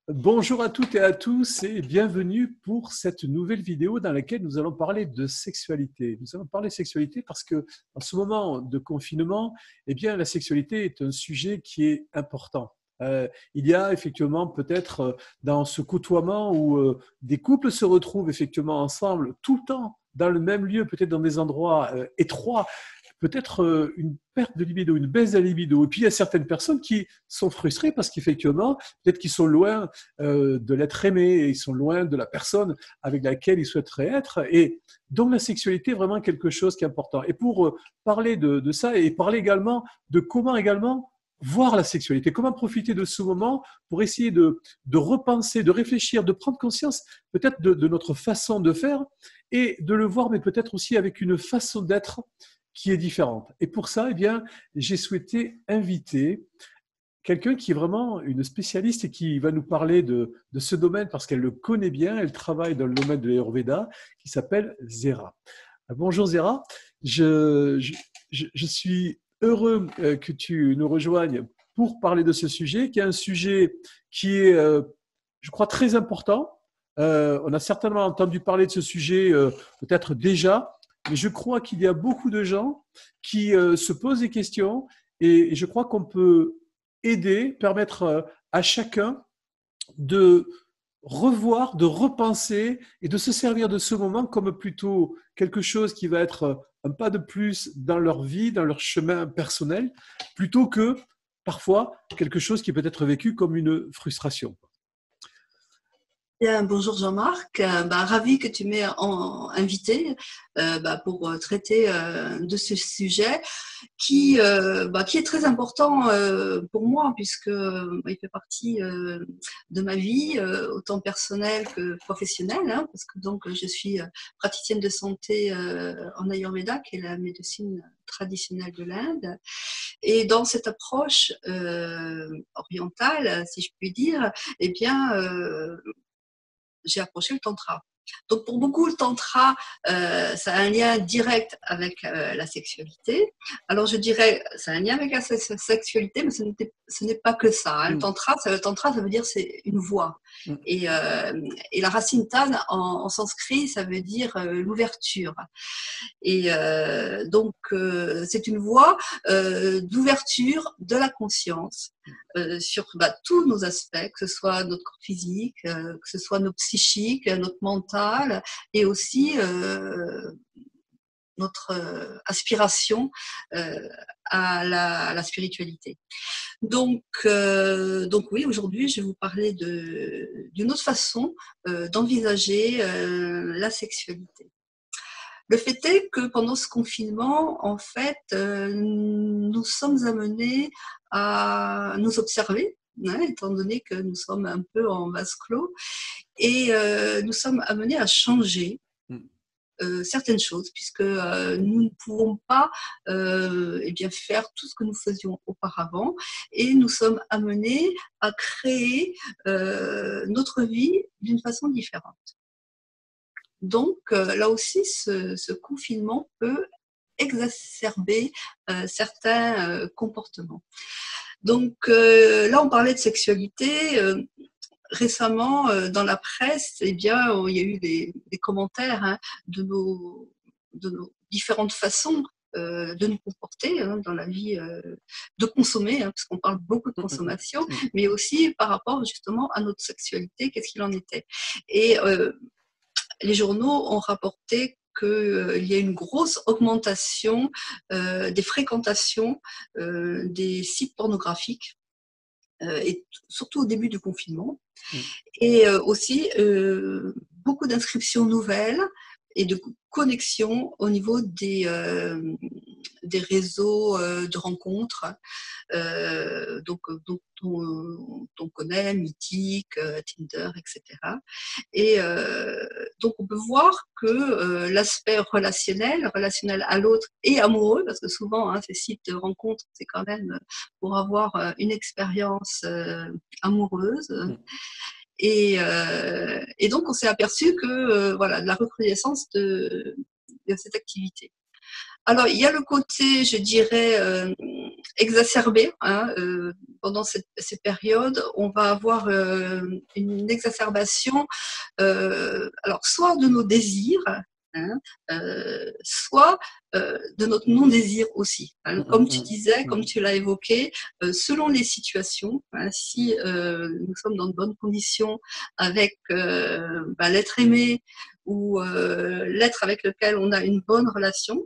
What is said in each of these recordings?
Bonjour à toutes et à tous et bienvenue pour cette nouvelle vidéo dans laquelle nous allons parler de sexualité. Nous allons parler de sexualité parce que en ce moment de confinement, eh bien, la sexualité est un sujet qui est important. Il y a effectivement peut-être dans ce côtoiement où des couples se retrouvent effectivement ensemble tout le temps dans le même lieu, peut-être dans des endroits étroits, peut-être une perte de libido, une baisse de la libido. Et puis il y a certaines personnes qui sont frustrées parce qu'effectivement, peut-être qu'ils sont loin de l'être aimé, ils sont loin de la personne avec laquelle ils souhaiteraient être. Et donc la sexualité est vraiment quelque chose qui est important. Et pour parler de ça et parler également de comment également voir la sexualité, comment profiter de ce moment pour essayer de repenser, de réfléchir, de prendre conscience peut-être de notre façon de faire et de le voir, mais peut-être aussi avec une façon d'être qui est différente. Et pour ça, eh bien, j'ai souhaité inviter quelqu'un qui est vraiment une spécialiste et qui va nous parler de ce domaine parce qu'elle le connaît bien, elle travaille dans le domaine de l'Ayurveda, qui s'appelle Zera. Bonjour Zera, je suis heureux que tu nous rejoignes pour parler de ce sujet, qui est un sujet qui est, je crois, très important. On a certainement entendu parler de ce sujet peut-être déjà, mais je crois qu'il y a beaucoup de gens qui se posent des questions et je crois qu'on peut aider, permettre à chacun de revoir, de repenser et de se servir de ce moment comme plutôt quelque chose qui va être un pas de plus dans leur vie, dans leur chemin personnel, plutôt que parfois quelque chose qui peut être vécu comme une frustration. Bien, bonjour Jean-Marc. Ravi que tu m'aies invité pour traiter de ce sujet qui est très important pour moi puisque il fait partie de ma vie, autant personnelle que professionnelle, hein, parce que donc je suis praticienne de santé en Ayurveda, qui est la médecine traditionnelle de l'Inde. Et dans cette approche orientale, si je puis dire, eh bien, j'ai approché le tantra. Donc pour beaucoup, le tantra, ça a un lien direct avec la sexualité. Alors je dirais, ça a un lien avec la sexualité, mais ce n'est pas que ça, hein. Le tantra, ça veut dire c'est une voie. Et la racine tan en sanskrit, ça veut dire l'ouverture. Et c'est une voie d'ouverture de la conscience sur tous nos aspects, que ce soit notre corps physique, que ce soit notre psychique, notre mental, et aussi notre aspiration à la spiritualité. Donc oui, aujourd'hui, je vais vous parler d'une autre façon d'envisager la sexualité. Le fait est que pendant ce confinement, en fait, nous sommes amenés à nous observer, hein, étant donné que nous sommes un peu en vase clos, et nous sommes amenés à changer certaines choses, puisque nous ne pouvons pas faire tout ce que nous faisions auparavant, et nous sommes amenés à créer notre vie d'une façon différente. Donc là aussi, ce confinement peut exacerber certains comportements. Donc là, on parlait de sexualité. Récemment, dans la presse, eh bien, il y a eu des commentaires, hein, de nos différentes façons de nous comporter, hein, dans la vie, de consommer, hein, parce qu'on parle beaucoup de consommation, mais aussi par rapport justement à notre sexualité, qu'est-ce qu'il en était. Et les journaux ont rapporté qu'il y a une grosse augmentation des fréquentations des sites pornographiques, et surtout au début du confinement. Et aussi beaucoup d'inscriptions nouvelles et de connexions au niveau des réseaux de rencontres, donc on connaît, Mythique, Tinder, etc. Et donc on peut voir que l'aspect relationnel à l'autre et amoureux, parce que souvent ces sites de rencontres, c'est quand même pour avoir une expérience amoureuse. Et donc on s'est aperçu que voilà, de la recrudescence de cette activité. Alors, il y a le côté, je dirais, exacerbé. Pendant ces périodes, on va avoir une exacerbation, alors soit de nos désirs, hein, soit de notre non-désir aussi. Comme tu disais, comme tu l'as évoqué, selon les situations, si nous sommes dans de bonnes conditions avec l'être aimé ou l'être avec lequel on a une bonne relation,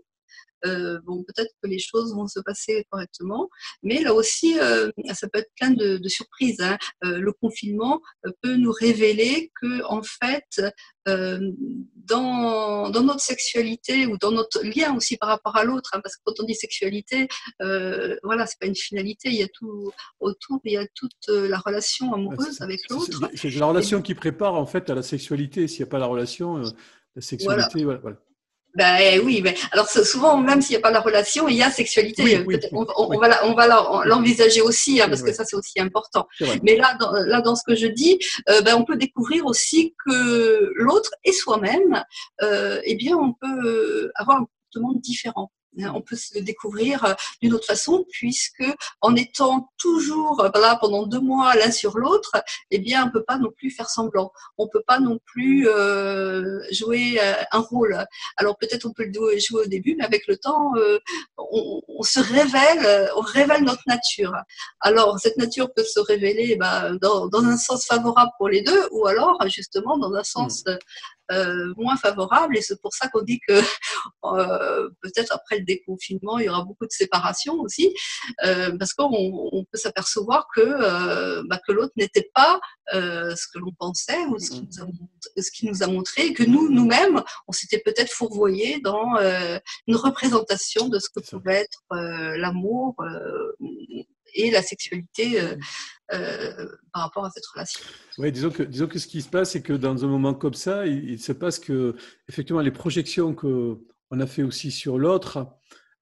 bon, peut-être que les choses vont se passer correctement, mais là aussi, ça peut être plein de surprises. Le confinement peut nous révéler que, en fait, dans notre sexualité ou dans notre lien aussi par rapport à l'autre, parce que quand on dit sexualité, voilà, c'est pas une finalité, il y a tout autour, il y a toute la relation amoureuse avec l'autre. C'est la relation qui prépare en fait à la sexualité. S'il n'y a pas la relation, la Voilà. sexualité, voilà. Ben oui, mais alors souvent, même s'il n'y a pas la relation, il y a sexualité. On va l'envisager aussi, parce que ça c'est aussi important. Mais là, dans ce que je dis, on peut découvrir aussi que l'autre et soi-même, eh bien, on peut avoir un comportement différent. On peut se découvrir d'une autre façon, puisque en étant toujours là pendant 2 mois l'un sur l'autre, eh bien, on peut pas non plus faire semblant. On peut pas non plus jouer un rôle. Alors peut-être on peut le jouer au début, mais avec le temps, on se révèle, on révèle notre nature. Alors cette nature peut se révéler dans un sens favorable pour les deux, ou alors justement dans un sens moins favorable. Et c'est pour ça qu'on dit que peut-être après le déconfinement, il y aura beaucoup de séparation aussi, parce qu'on peut s'apercevoir que l'autre n'était pas ce que l'on pensait ou ce qu'il nous a montré, et que nous-mêmes, on s'était peut-être fourvoyé dans une représentation de ce que pouvait être l'amour et la sexualité par rapport à cette relation. Oui, disons que ce qui se passe, c'est que dans un moment comme ça, il se passe que, effectivement, les projections qu'on a fait aussi sur l'autre,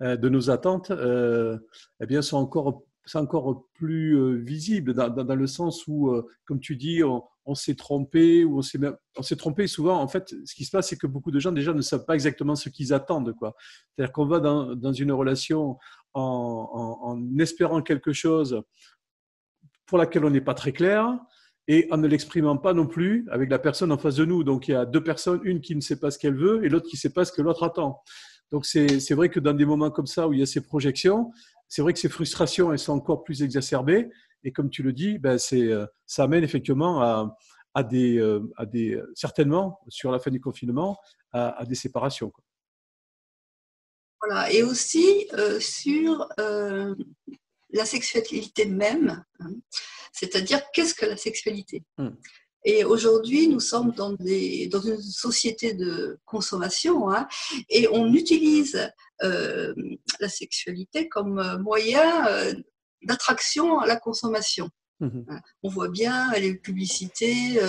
de nos attentes, eh bien, sont encore plus visibles dans le sens où, comme tu dis, on s'est trompé, ou on s'est trompé souvent. En fait, ce qui se passe, c'est que beaucoup de gens déjà ne savent pas exactement ce qu'ils attendent, quoi. C'est-à-dire qu'on va dans une relation en espérant quelque chose pour laquelle on n'est pas très clair, et en ne l'exprimant pas non plus avec la personne en face de nous. Donc il y a 2 personnes, une qui ne sait pas ce qu'elle veut et l'autre qui ne sait pas ce que l'autre attend. Donc c'est vrai que dans des moments comme ça où il y a ces projections, c'est vrai que ces frustrations, elles sont encore plus exacerbées. Et comme tu le dis, ça amène effectivement à des, certainement, sur la fin du confinement, à des séparations, quoi. Voilà. Et aussi sur la sexualité même, c'est-à-dire qu'est-ce que la sexualité. Et aujourd'hui, nous sommes dans une société de consommation, et on utilise la sexualité comme moyen d'attraction à la consommation. On voit bien les publicités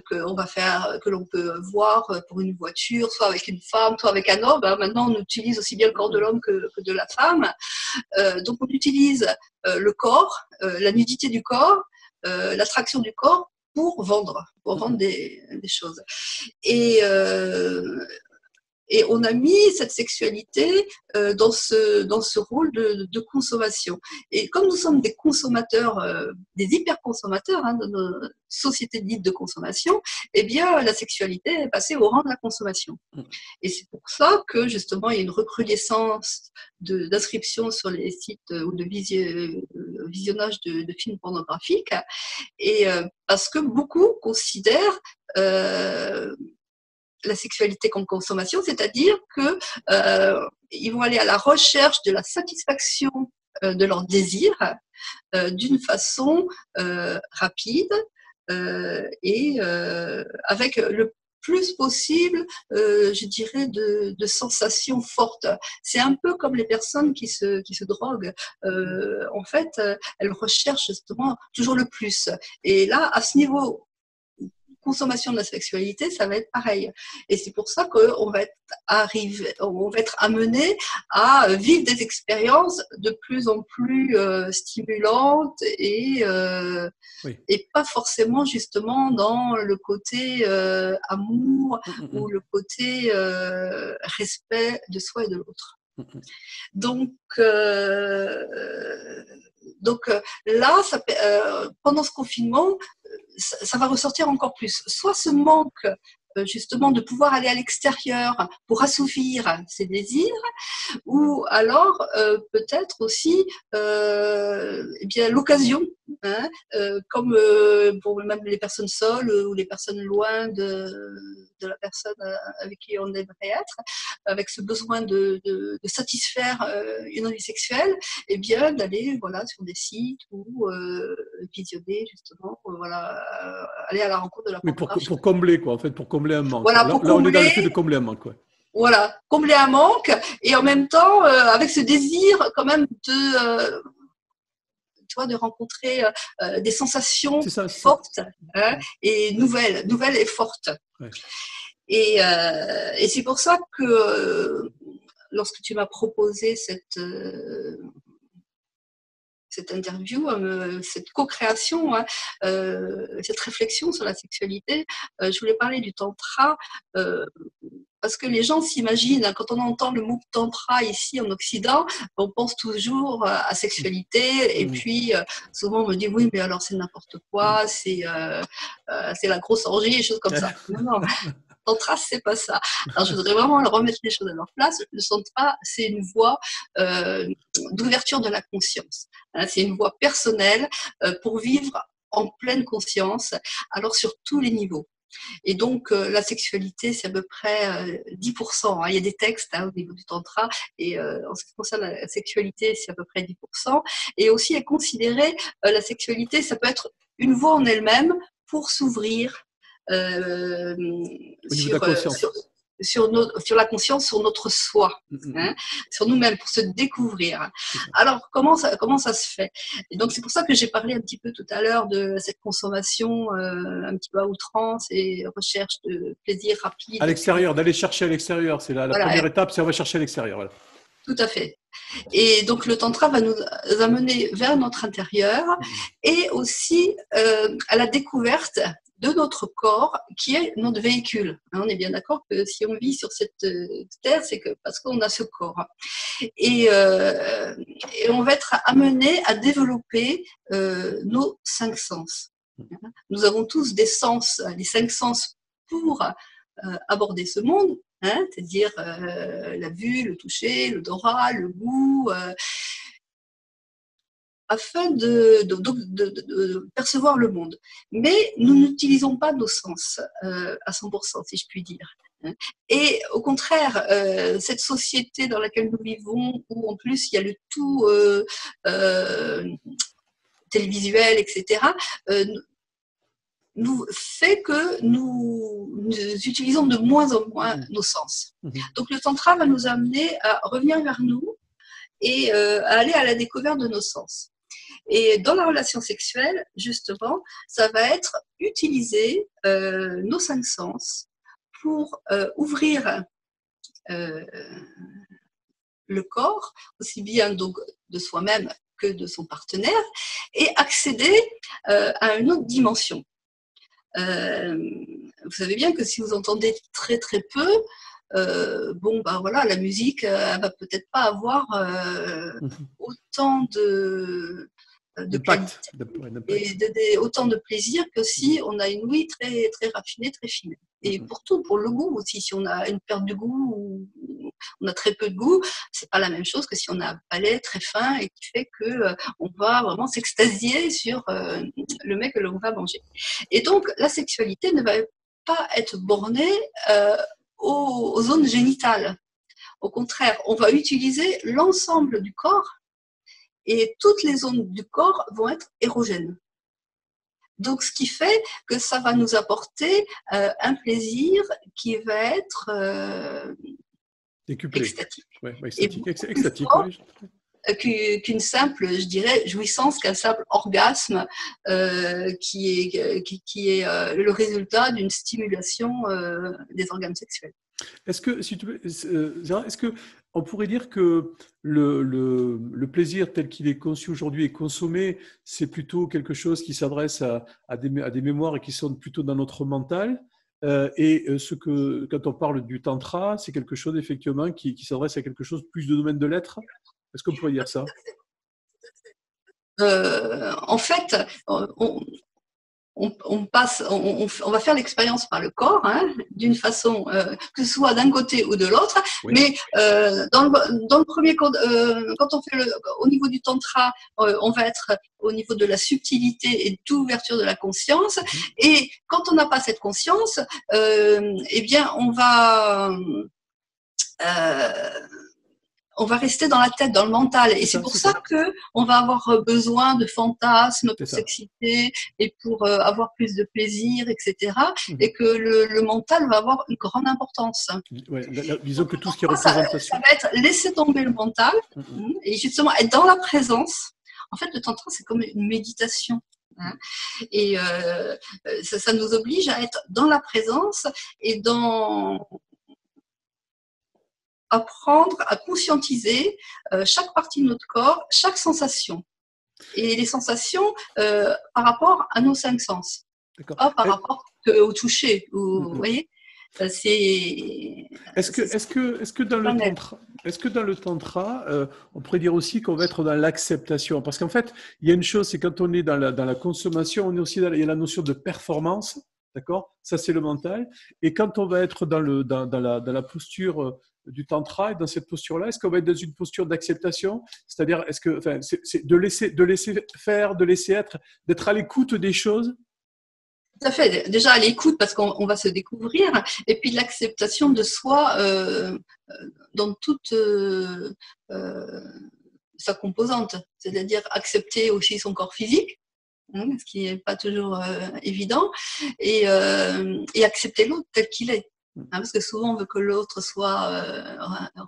que l'on peut voir pour une voiture, soit avec une femme, soit avec un homme. Maintenant, on utilise aussi bien le corps de l'homme que de la femme. Donc, on utilise le corps, la nudité du corps, l'attraction du corps pour vendre des choses. Et on a mis cette sexualité dans ce rôle de consommation. Et comme nous sommes des consommateurs, des hyper-consommateurs, dans nos sociétés dites de consommation, eh bien, la sexualité est passée au rang de la consommation. Et c'est pour ça que, justement, il y a une recrudescence d'inscriptions sur les sites ou de visionnage de films pornographiques, et parce que beaucoup considèrent la sexualité comme consommation, c'est-à-dire qu'ils vont aller à la recherche de la satisfaction de leurs désirs d'une façon rapide et avec le plus possible, je dirais, de sensations fortes. C'est un peu comme les personnes qui se droguent. En fait, elles recherchent justement toujours le plus. Et là, à ce niveau consommation de la sexualité, ça va être pareil. Et c'est pour ça qu'on va être amené à vivre des expériences de plus en plus stimulantes et pas forcément justement dans le côté amour ou le côté respect de soi et de l'autre. Donc, là, pendant ce confinement, ça va ressortir encore plus. Soit ce manque justement de pouvoir aller à l'extérieur pour assouvir ses désirs, ou alors peut-être aussi eh bien l'occasion, hein, comme pour même les personnes seules ou les personnes loin de la personne avec qui on aimerait être, avec ce besoin de satisfaire une envie sexuelle, eh bien d'aller voilà sur des sites ou visionner justement, voilà, aller à la rencontre de la Mais pornographie. pour combler, quoi, en fait, pour combler un manque. Voilà, Là, pour on est dans le fait combler. de combler un manque. Ouais. Voilà, combler un manque et en même temps avec ce désir quand même de, tu vois, de rencontrer des sensations C'est ça. fortes, hein, et nouvelles et fortes. Ouais. Et c'est pour ça que lorsque tu m'as proposé cette interview, cette co-création, hein, cette réflexion sur la sexualité, je voulais parler du tantra. Parce que les gens s'imaginent, quand on entend le mot tantra ici en Occident, on pense toujours à sexualité, et puis souvent on me dit oui, mais alors c'est n'importe quoi, c'est la grosse orgie, et choses comme ça. Non, tantra, c'est pas ça. Alors je voudrais vraiment remettre les choses à leur place. Le tantra, c'est une voie d'ouverture de la conscience. C'est une voie personnelle pour vivre en pleine conscience, alors sur tous les niveaux. Et donc, la sexualité, c'est à peu près 10%. Hein. Il y a des textes au niveau du tantra, et en ce qui concerne la sexualité, c'est à peu près 10%. Et aussi, est considéré, la sexualité, ça peut être une voie en elle-même pour s'ouvrir Au niveau de la conscience. sur la conscience, sur notre soi, hein, sur nous-mêmes, pour se découvrir. Alors, comment ça se fait? Et donc, c'est pour ça que j'ai parlé un petit peu tout à l'heure de cette consommation un petit peu à outrance et recherche de plaisir rapide. À l'extérieur, d'aller chercher à l'extérieur. C'est la voilà, première étape, c'est on va chercher à l'extérieur. Voilà. Tout à fait. Et donc, le tantra va nous amener vers notre intérieur et aussi à la découverte de notre corps qui est notre véhicule. On est bien d'accord que si on vit sur cette terre, c'est parce qu'on a ce corps. Et on va être amené à développer nos 5 sens. Nous avons tous des sens, les 5 sens pour aborder ce monde, hein, c'est-à-dire la vue, le toucher, l'odorat, le goût, afin de percevoir le monde. Mais nous n'utilisons pas nos sens à 100%, si je puis dire. Et au contraire, cette société dans laquelle nous vivons, où en plus il y a le tout télévisuel, etc., nous fait que nous utilisons de moins en moins nos sens. Donc le tantra va nous amener à revenir vers nous et à aller à la découverte de nos sens. Et dans la relation sexuelle, justement, ça va être utiliser nos 5 sens pour ouvrir le corps, aussi bien donc de soi-même que de son partenaire, et accéder à une autre dimension. Vous savez bien que si vous entendez très très peu, bon ben voilà, la musique elle va peut-être pas avoir autant de qualité et autant de plaisir que si on a une ouïe très très raffinée, très fine. Et pour le goût aussi, si on a une perte de goût ou on a très peu de goût, c'est pas la même chose que si on a un palais très fin et qui fait que on va vraiment s'extasier sur le mec que l'on va manger. Et donc la sexualité ne va pas être bornée aux zones génitales. Au contraire, on va utiliser l'ensemble du corps et toutes les zones du corps vont être érogènes. Donc, ce qui fait que ça va nous apporter un plaisir qui va être extatique. Ouais, extatique. Extatique, ouais. Qu'une simple, je dirais, jouissance, qu'un simple orgasme qui est le résultat d'une stimulation des organes sexuels. Est-ce que, si tu veux, Zara, est-ce qu'on pourrait dire que le plaisir tel qu'il est conçu aujourd'hui et consommé, c'est plutôt quelque chose qui s'adresse à des mémoires et qui sont plutôt dans notre mental, Quand on parle du tantra, c'est quelque chose effectivement qui s'adresse à quelque chose plus de domaine de l'être. Est-ce qu'on pourrait dire ça? En fait, on va faire l'expérience par le corps, hein, d'une façon, que ce soit d'un côté ou de l'autre. Oui. Mais dans le premier, quand on fait au niveau du tantra, on va être au niveau de la subtilité et d'ouverture de la conscience. Et quand on n'a pas cette conscience, eh bien, on va rester dans la tête, dans le mental. Et c'est pour ça qu'on va avoir besoin de fantasmes pour s'exciter et pour avoir plus de plaisir, etc. Et que le mental va avoir une grande importance. Ouais, disons que tout ce qui est représentation. Ça va être laisser tomber le mental et justement être dans la présence. En fait, le tantra, c'est comme une méditation. Hein. Et ça nous oblige à être dans la présence et apprendre à conscientiser chaque partie de notre corps, chaque sensation. Et les sensations par rapport à nos 5 sens. Pas par rapport au toucher. Vous voyez, est-ce que dans le tantra, on pourrait dire aussi qu'on va être dans l'acceptation? Parce qu'en fait, il y a une chose, c'est quand on est dans la consommation, on est aussi il y a la notion de performance, d'accord? Ça, c'est le mental. Et quand on va être dans la posture du tantra, et dans cette posture-là, est-ce qu'on va être dans une posture d'acceptation? C'est-à-dire, c'est de laisser faire, de laisser être, d'être à l'écoute des choses? Tout à fait. Déjà à l'écoute parce qu'on va se découvrir, et puis l'acceptation de soi dans toute sa composante, c'est-à-dire accepter aussi son corps physique, ce qui n'est pas toujours évident, et accepter l'autre tel qu'il est. Parce que souvent on veut que l'autre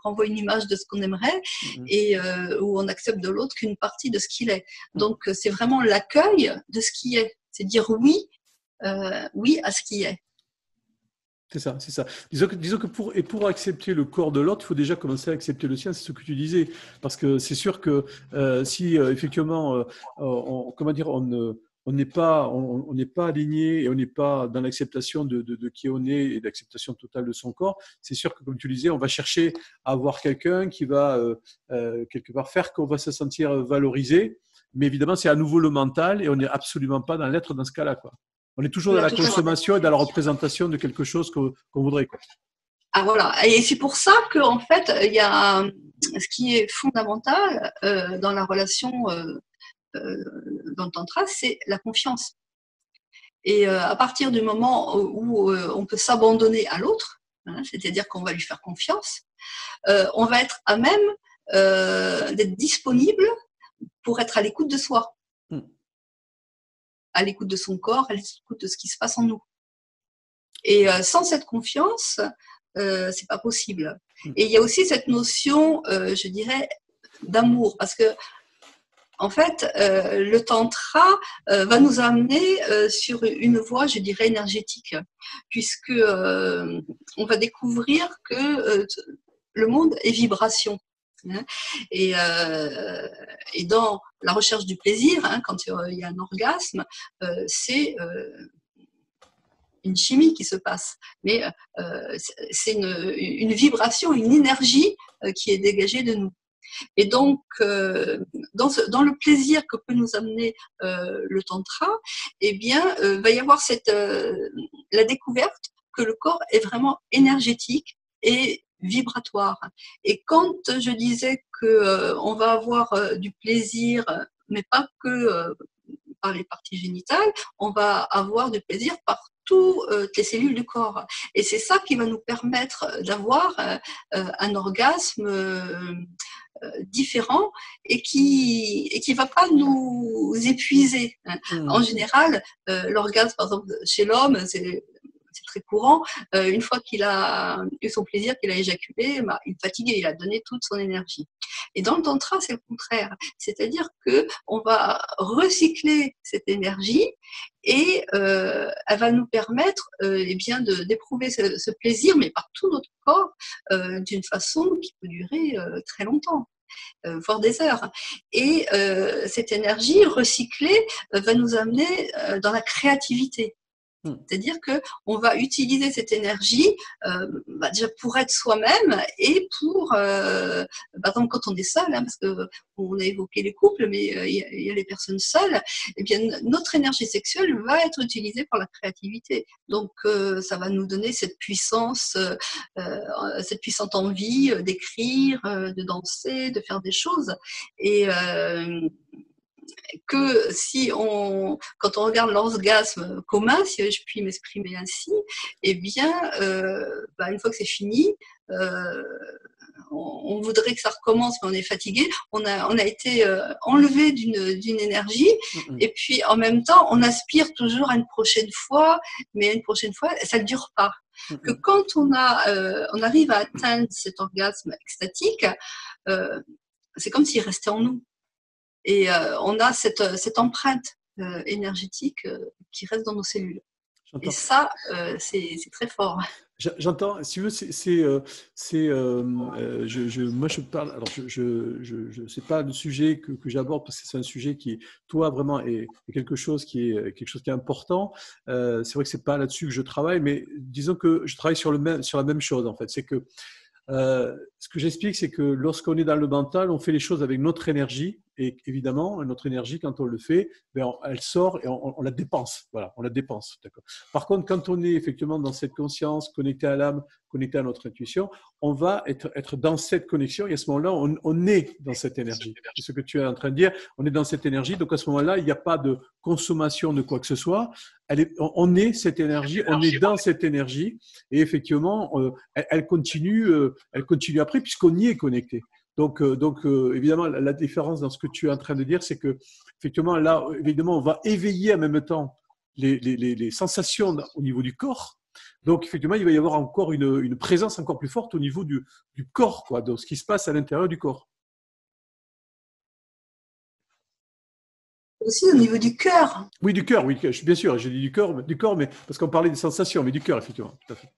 renvoie une image de ce qu'on aimerait, et où on accepte de l'autre qu'une partie de ce qu'il est. Donc c'est vraiment l'accueil de ce qui est, c'est dire oui à ce qui est. C'est ça, c'est ça. Disons que pour accepter le corps de l'autre, il faut déjà commencer à accepter le sien, c'est ce que tu disais. Parce que c'est sûr que si effectivement, on n'est pas aligné et on n'est pas dans l'acceptation de qui on est et l'acceptation totale de son corps, c'est sûr que, comme tu disais, on va chercher à avoir quelqu'un qui va quelque part faire qu'on va se sentir valorisé. Mais évidemment, c'est à nouveau le mental et on n'est absolument pas dans l'être dans ce cas-là, quoi. On est toujours dans la consommation et dans la représentation de quelque chose qu'on voudrait, quoi. Ah voilà, et c'est pour ça qu'en fait, il y a ce qui est fondamental dans la relation dans le tantra, c'est la confiance. Et à partir du moment où on peut s'abandonner à l'autre, hein, c'est-à-dire qu'on va lui faire confiance, on va être à même d'être disponible pour être à l'écoute de soi. À l'écoute de son corps, à l'écoute de ce qui se passe en nous. Et sans cette confiance, c'est pas possible. Et il y a aussi cette notion, je dirais, d'amour, parce que en fait, le tantra va nous amener sur une voie, je dirais, énergétique, puisque on va découvrir que le monde est vibration. Et dans la recherche du plaisir, hein, quand il y a un orgasme, c'est une chimie qui se passe, mais c'est une vibration, une énergie qui est dégagée de nous. Et donc, dans le plaisir que peut nous amener le tantra, eh bien, va y avoir la découverte que le corps est vraiment énergétique et vibratoire. Et quand je disais qu'on va avoir du plaisir, mais pas que par les parties génitales, on va avoir du plaisir par toutes les cellules du corps. Et c'est ça qui va nous permettre d'avoir un orgasme différent et qui va pas nous épuiser. En général, l'orgasme, par exemple, chez l'homme, c'est très courant. Une fois qu'il a eu son plaisir, qu'il a éjaculé, il est fatigué, il a donné toute son énergie. Et dans le tantra, c'est le contraire. C'est-à-dire qu'on va recycler cette énergie et elle va nous permettre eh bien d'éprouver ce plaisir, mais par tout notre corps, d'une façon qui peut durer très longtemps. Voire des heures. Et cette énergie recyclée va nous amener dans la créativité. C'est-à-dire qu'on va utiliser cette énergie déjà pour être soi-même et pour, par exemple, quand on est seul, hein, parce qu'on a évoqué les couples, mais il y a les personnes seules, eh bien, notre énergie sexuelle va être utilisée pour la créativité. Donc, ça va nous donner cette puissante envie d'écrire, de danser, de faire des choses. Et que quand on regarde l'orgasme commun, si je puis m'exprimer ainsi, eh bien, une fois que c'est fini, on voudrait que ça recommence, mais on est fatigué. On a été enlevé d'une énergie, et puis en même temps, on aspire toujours à une prochaine fois, mais une prochaine fois, ça ne dure pas. Que quand on arrive à atteindre cet orgasme extatique, c'est comme s'il restait en nous. Et on a cette empreinte énergétique qui reste dans nos cellules. Et ça, c'est très fort. J'entends, si tu veux, moi je parle, alors c'est pas le sujet que j'aborde parce que c'est un sujet qui, toi, vraiment est quelque chose qui est important. C'est vrai que c'est pas là-dessus que je travaille, mais disons que je travaille sur la même chose en fait. C'est que ce que j'explique, c'est que lorsqu'on est dans le mental, on fait les choses avec notre énergie. Et évidemment, notre énergie, quand on le fait, elle sort et on la dépense. Voilà, on la dépense. D'accord. Par contre, quand on est effectivement dans cette conscience, connecté à l'âme, connecté à notre intuition, on va être dans cette connexion et à ce moment-là, on est dans cette énergie. C'est ce que tu es en train de dire. On est dans cette énergie. Donc à ce moment-là, il n'y a pas de consommation de quoi que ce soit. On est cette énergie, on est dans cette énergie et effectivement, elle continue après puisqu'on y est connecté. Donc, évidemment, la différence dans ce que tu es en train de dire, c'est que, effectivement, là, évidemment, on va éveiller en même temps les sensations au niveau du corps. Donc, effectivement, il va y avoir encore une présence encore plus forte au niveau du corps, quoi, de ce qui se passe à l'intérieur du corps. Aussi au niveau du cœur. Oui, du cœur, oui, bien sûr, j'ai dit du corps, mais parce qu'on parlait des sensations, mais du cœur, effectivement, tout à fait.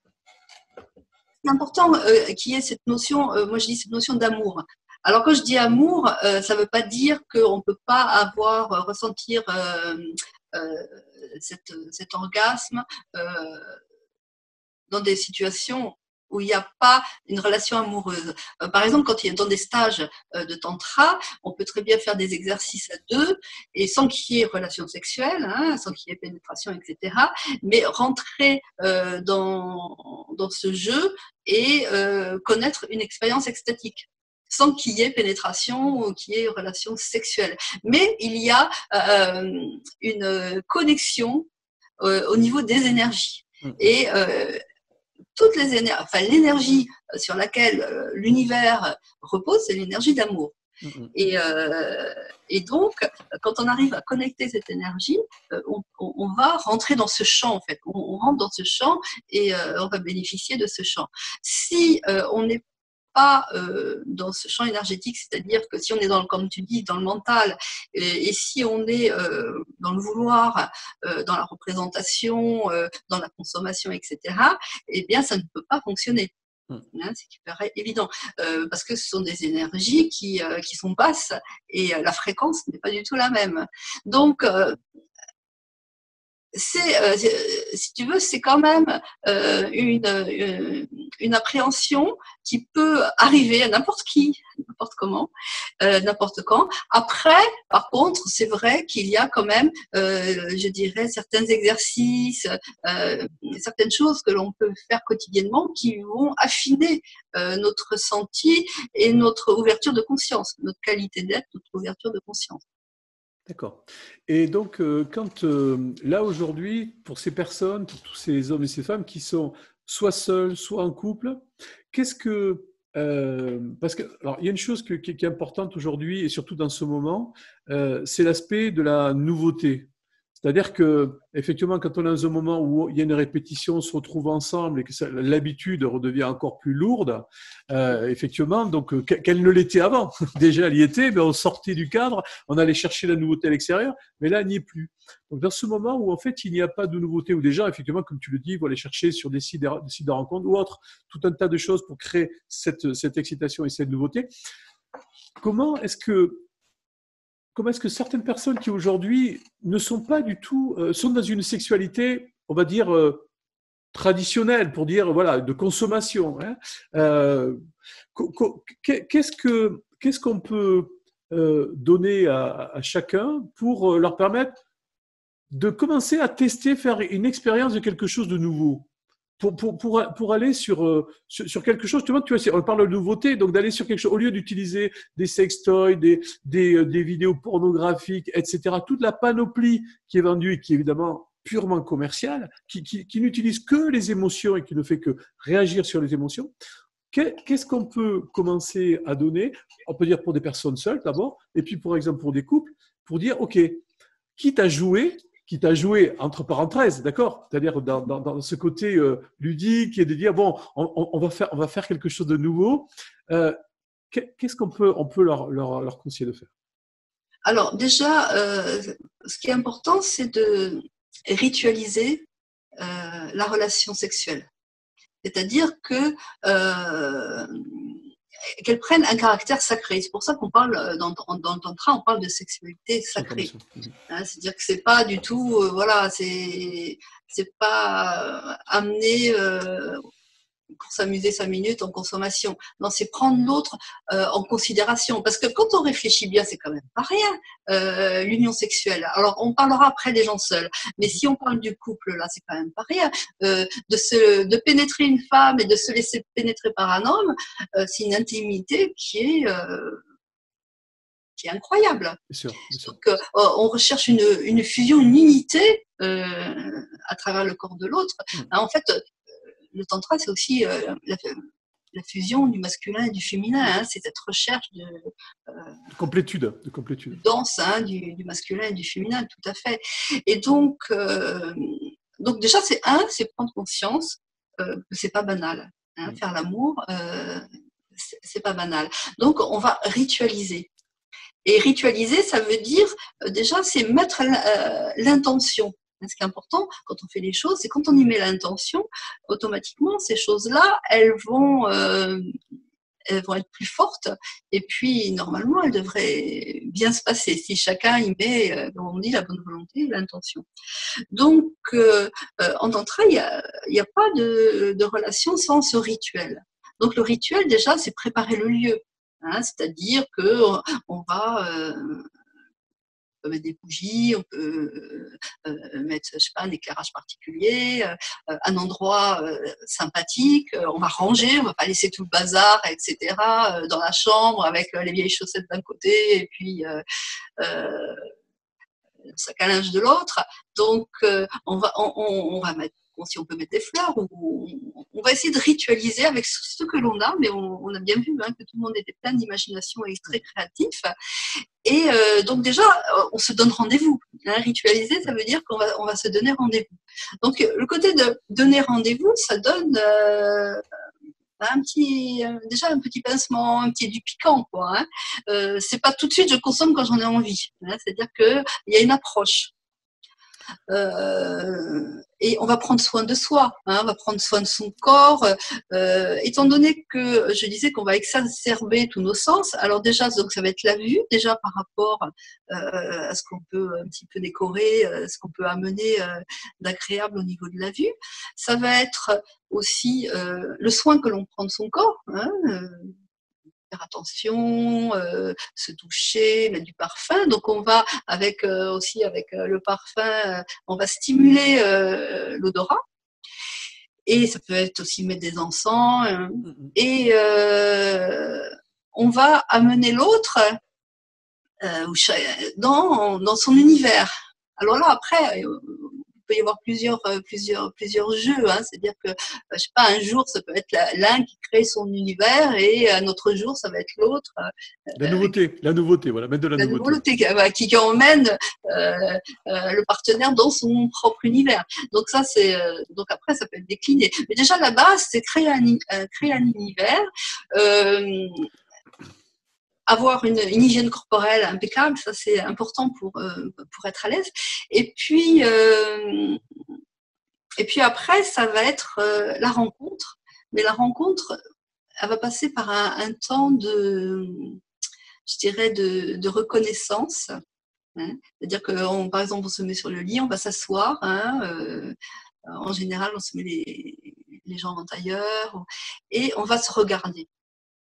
C'est important qu'il y ait cette notion, moi je dis cette notion d'amour. Alors quand je dis amour, ça ne veut pas dire qu'on ne peut pas ressentir cet orgasme dans des situations où il n'y a pas une relation amoureuse. Par exemple, quand il y a dans des stages de tantra, on peut très bien faire des exercices à deux et sans qu'il y ait relation sexuelle, hein, sans qu'il y ait pénétration, etc. Mais rentrer dans ce jeu et connaître une expérience extatique sans qu'il y ait pénétration ou qu'il y ait relation sexuelle. Mais il y a une connexion au niveau des énergies. Et toutes les énergies, enfin l'énergie sur laquelle l'univers repose, c'est l'énergie d'amour. Et donc, quand on arrive à connecter cette énergie, on va rentrer dans ce champ, en fait. On rentre dans ce champ et on va bénéficier de ce champ. Si on n'est pas dans ce champ énergétique, c'est-à-dire que si on est comme tu dis, dans le mental, et si on est dans le vouloir, dans la représentation, dans la consommation, etc., eh bien, ça ne peut pas fonctionner. Hein, ce qui paraît évident, parce que ce sont des énergies qui sont basses et la fréquence n'est pas du tout la même. Donc, si tu veux, c'est quand même une appréhension qui peut arriver à n'importe qui, n'importe comment, n'importe quand. Après, par contre, c'est vrai qu'il y a quand même, je dirais, certains exercices, certaines choses que l'on peut faire quotidiennement qui vont affiner notre ressenti et notre ouverture de conscience, notre qualité d'être, notre ouverture de conscience. D'accord. Et donc, là aujourd'hui, pour ces personnes, pour tous ces hommes et ces femmes qui sont soit seuls, soit en couple, qu'est-ce que… parce que, alors, il y a une chose qui est importante aujourd'hui, et surtout dans ce moment, c'est l'aspect de la nouveauté. C'est-à-dire que, effectivement, quand on est dans un moment où il y a une répétition, on se retrouve ensemble et que l'habitude redevient encore plus lourde, effectivement, donc qu'elle ne l'était avant. Déjà, elle y était, mais on sortait du cadre, on allait chercher la nouveauté à l'extérieur, mais là, elle n'y est plus. Donc, dans ce moment où, en fait, il n'y a pas de nouveauté, où déjà, effectivement, comme tu le dis, il faut aller chercher sur des sites de rencontres ou autres, tout un tas de choses pour créer cette excitation et cette nouveauté. Comment est-ce que certaines personnes qui aujourd'hui ne sont pas du tout, sont dans une sexualité, on va dire, traditionnelle, pour dire, voilà, de consommation. Hein. Qu'est-ce qu'on peut donner à chacun pour leur permettre de commencer à tester, faire une expérience de quelque chose de nouveau? Pour aller sur quelque chose, tu vois, on parle de nouveauté, donc d'aller sur quelque chose, au lieu d'utiliser des sextoys, des vidéos pornographiques, etc., toute la panoplie qui est vendue et qui est évidemment purement commerciale, qui n'utilise que les émotions et qui ne fait que réagir sur les émotions. Qu'est-ce qu'on peut commencer à donner? On peut dire pour des personnes seules d'abord, et puis par exemple pour des couples, pour dire, OK, quitte à jouer entre parenthèses, d'accord? C'est-à-dire dans ce côté ludique et de dire, bon, on va faire quelque chose de nouveau. Qu'est-ce qu'on peut leur conseiller de faire? Alors déjà, ce qui est important, c'est de ritualiser la relation sexuelle. C'est-à-dire que qu'elle prenne un caractère sacré. C'est pour ça qu'on parle dans le tantra, on parle de sexualité sacrée. Hein, c'est-à-dire que c'est pas du tout, voilà, c'est pas amener pour s'amuser 5 minutes en consommation. Non, c'est prendre l'autre en considération. Parce que quand on réfléchit bien, c'est quand même pas rien, l'union sexuelle. Alors, on parlera après des gens seuls. Mais si on parle du couple, là, c'est quand même pas rien. De pénétrer une femme et de se laisser pénétrer par un homme, c'est une intimité qui est incroyable. Bien sûr, bien sûr. Donc, on recherche une fusion, une unité à travers le corps de l'autre. En fait, le tantra, c'est aussi la fusion du masculin et du féminin. Hein, c'est cette recherche de complétude. Danse, hein, du masculin et du féminin, tout à fait. Et donc déjà, c'est prendre conscience que c'est pas banal. Hein, faire l'amour, c'est pas banal. Donc, on va ritualiser. Et ritualiser, ça veut dire, déjà, c'est mettre l'intention. Ce qui est important quand on fait les choses, c'est quand on y met l'intention, automatiquement, ces choses-là, elles vont être plus fortes. Et puis, normalement, elles devraient bien se passer si chacun y met, comme on dit, la bonne volonté et l'intention. Donc, en tantra, il n'y a pas de relation sans ce rituel. Donc, le rituel, déjà, c'est préparer le lieu. Hein, c'est-à-dire qu'on va mettre des bougies, on peut mettre, je sais pas, un éclairage particulier, un endroit sympathique, on va ranger, on va pas laisser tout le bazar, etc., dans la chambre avec les vieilles chaussettes d'un côté et puis le sac à linge de l'autre. Donc, on va mettre, si on peut mettre des fleurs, on va essayer de ritualiser avec ce que l'on a, mais on a bien vu hein, que tout le monde était plein d'imagination et très créatif. Et donc déjà, on se donne rendez-vous. Hein, ritualiser, ça veut dire qu'on va se donner rendez-vous. Donc le côté de donner rendez-vous, ça donne déjà un petit pincement, un petit du piquant, quoi. Hein. C'est pas tout de suite je consomme quand j'en ai envie. Hein, c'est-à-dire que il y a une approche. Et on va prendre soin de soi, hein, on va prendre soin de son corps. Étant donné que je disais qu'on va exacerber tous nos sens, alors déjà, donc ça va être la vue, déjà par rapport à ce qu'on peut un petit peu décorer, ce qu'on peut amener d'agréable au niveau de la vue. Ça va être aussi le soin que l'on prend de son corps. Hein, faire attention, se toucher, mettre du parfum. Donc on va aussi avec le parfum, on va stimuler l'odorat. Et ça peut être aussi mettre des encens. Et on va amener l'autre dans son univers. Alors là, après, il peut y avoir plusieurs jeux. Hein. C'est-à-dire que, je sais pas, un jour, ça peut être l'un qui crée son univers et un autre jour, ça va être l'autre. La nouveauté, voilà, mettre de la nouveauté. Qui emmène le partenaire dans son propre univers. Donc ça, donc après, ça peut être décliné. Mais déjà, la base, c'est créer un univers. Avoir une hygiène corporelle impeccable, ça c'est important pour être à l'aise. Et puis après, ça va être la rencontre. Mais la rencontre, elle va passer par un temps je dirais, de reconnaissance. Hein. C'est-à-dire que, par exemple, on se met sur le lit, on va s'asseoir. Hein, En général, on se met les jambes en tailleur et on va se regarder.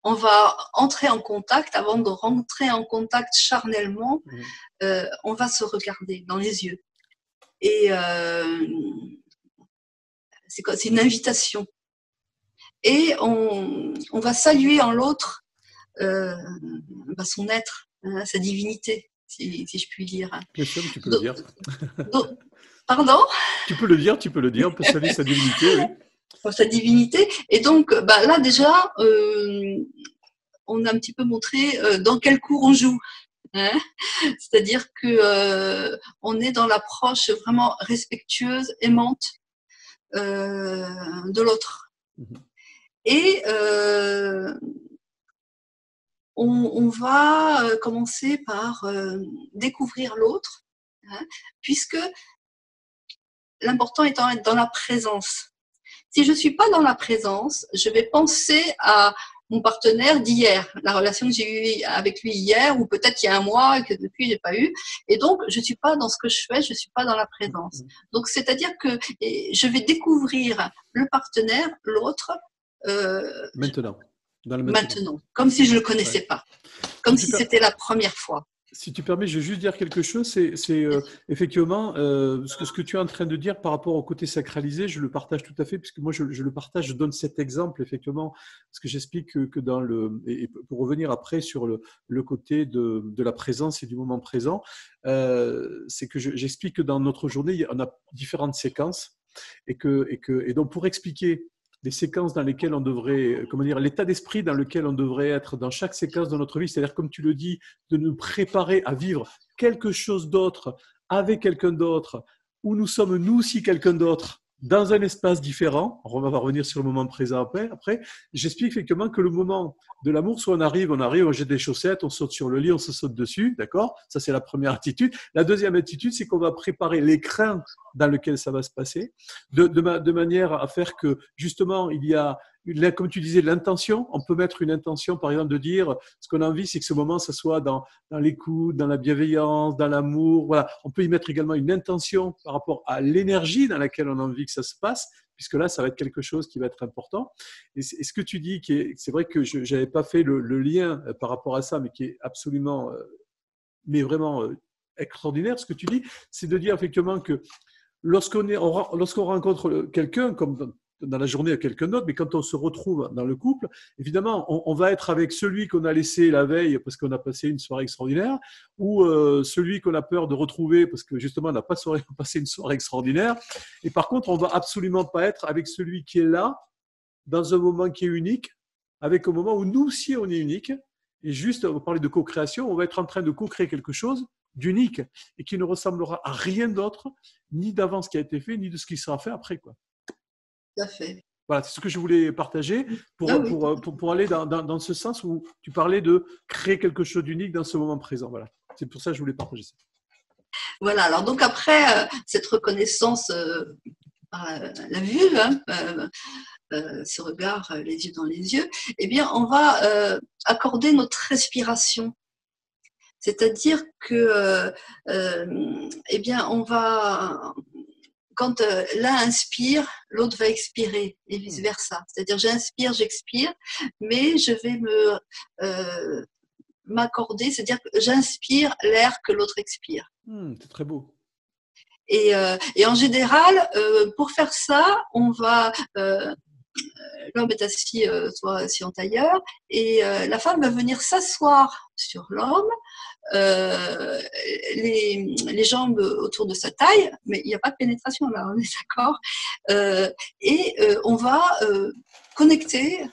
On va entrer en contact, avant de rentrer en contact charnellement, on va se regarder dans les yeux. Et c'est une invitation. Et on va saluer en l'autre son être, sa divinité, si je puis dire. Bien sûr, tu peux le dire. Pardon ? Tu peux le dire, on peut saluer sa divinité, oui. Sa divinité. Et donc, là déjà, on a un petit peu montré dans quel cours on joue. Hein, c'est-à-dire que on est dans l'approche vraiment respectueuse, aimante de l'autre. Et on va commencer par découvrir l'autre, hein, puisque l'important étant d'être dans la présence. Si je ne suis pas dans la présence, je vais penser à mon partenaire d'hier, la relation que j'ai eue avec lui hier, ou peut-être il y a un mois et que depuis je n'ai pas eu. Et donc, je ne suis pas dans ce que je fais, je ne suis pas dans la présence. Donc, c'est-à-dire que je vais découvrir le partenaire, l'autre, maintenant, comme si je ne le connaissais pas, comme si c'était la première fois. Si tu permets, je vais juste dire quelque chose. C'est effectivement ce que tu es en train de dire par rapport au côté sacralisé, je le partage tout à fait, puisque moi je le partage, je donne cet exemple effectivement, parce que j'explique que dans et pour revenir après sur le côté de la présence et du moment présent, c'est que j'explique que dans notre journée, on a différentes séquences, et donc pour expliquer les séquences dans lesquelles on devrait, l'état d'esprit dans lequel on devrait être dans chaque séquence de notre vie, c'est-à-dire, comme tu le dis, de nous préparer à vivre quelque chose d'autre avec quelqu'un d'autre, où nous sommes nous aussi quelqu'un d'autre, dans un espace différent. On va revenir sur le moment présent après. J'explique effectivement que le moment de l'amour, soit on arrive, on jette des chaussettes, on saute sur le lit, on se saute dessus, d'accord ? Ça, c'est la première attitude. La deuxième attitude, c'est qu'on va préparer l'écrin dans lequel ça va se passer, de manière à faire que, justement, il y a, comme tu disais, l'intention. On peut mettre une intention, par exemple, de dire, ce qu'on a envie, c'est que ce moment, ça soit dans l'écoute, dans la bienveillance, dans l'amour. Voilà. On peut y mettre également une intention par rapport à l'énergie dans laquelle on a envie que ça se passe, puisque là, ça va être quelque chose qui va être important. Et ce que tu dis, c'est vrai que je n'avais pas fait le lien par rapport à ça, mais qui est absolument, mais vraiment extraordinaire, ce que tu dis, c'est de dire effectivement que lorsqu'on rencontre quelqu'un, comme dans la journée à quelqu'un d'autre, mais quand on se retrouve dans le couple, évidemment, on va être avec celui qu'on a laissé la veille parce qu'on a passé une soirée extraordinaire, ou celui qu'on a peur de retrouver parce que justement, on n'a pas passé une soirée extraordinaire. Et par contre, on ne va absolument pas être avec celui qui est là, dans un moment qui est unique, avec un moment où nous aussi, on est unique. Et juste, on va parler de co-création, on va être en train de co-créer quelque chose d'unique et qui ne ressemblera à rien d'autre, ni d'avant ce qui a été fait, ni de ce qui sera fait après, quoi. Tout à fait. Voilà, c'est ce que je voulais partager pour aller dans ce sens où tu parlais de créer quelque chose d'unique dans ce moment présent. Voilà, c'est pour ça que je voulais partager ça. Voilà, alors donc après cette reconnaissance par la vue, ce regard, les yeux dans les yeux, eh bien, on va accorder notre respiration. C'est-à-dire que, eh bien, on va, quand l'un inspire, l'autre va expirer et vice-versa. C'est-à-dire, j'inspire, j'expire, mais je vais m'accorder, c'est-à-dire que j'inspire l'air que l'autre expire. C'est très beau. Et en général, pour faire ça, on va l'homme est assis, soit assis en tailleur, et la femme va venir s'asseoir sur l'homme, les jambes autour de sa taille, mais il n'y a pas de pénétration là, on est d'accord, et on va connecter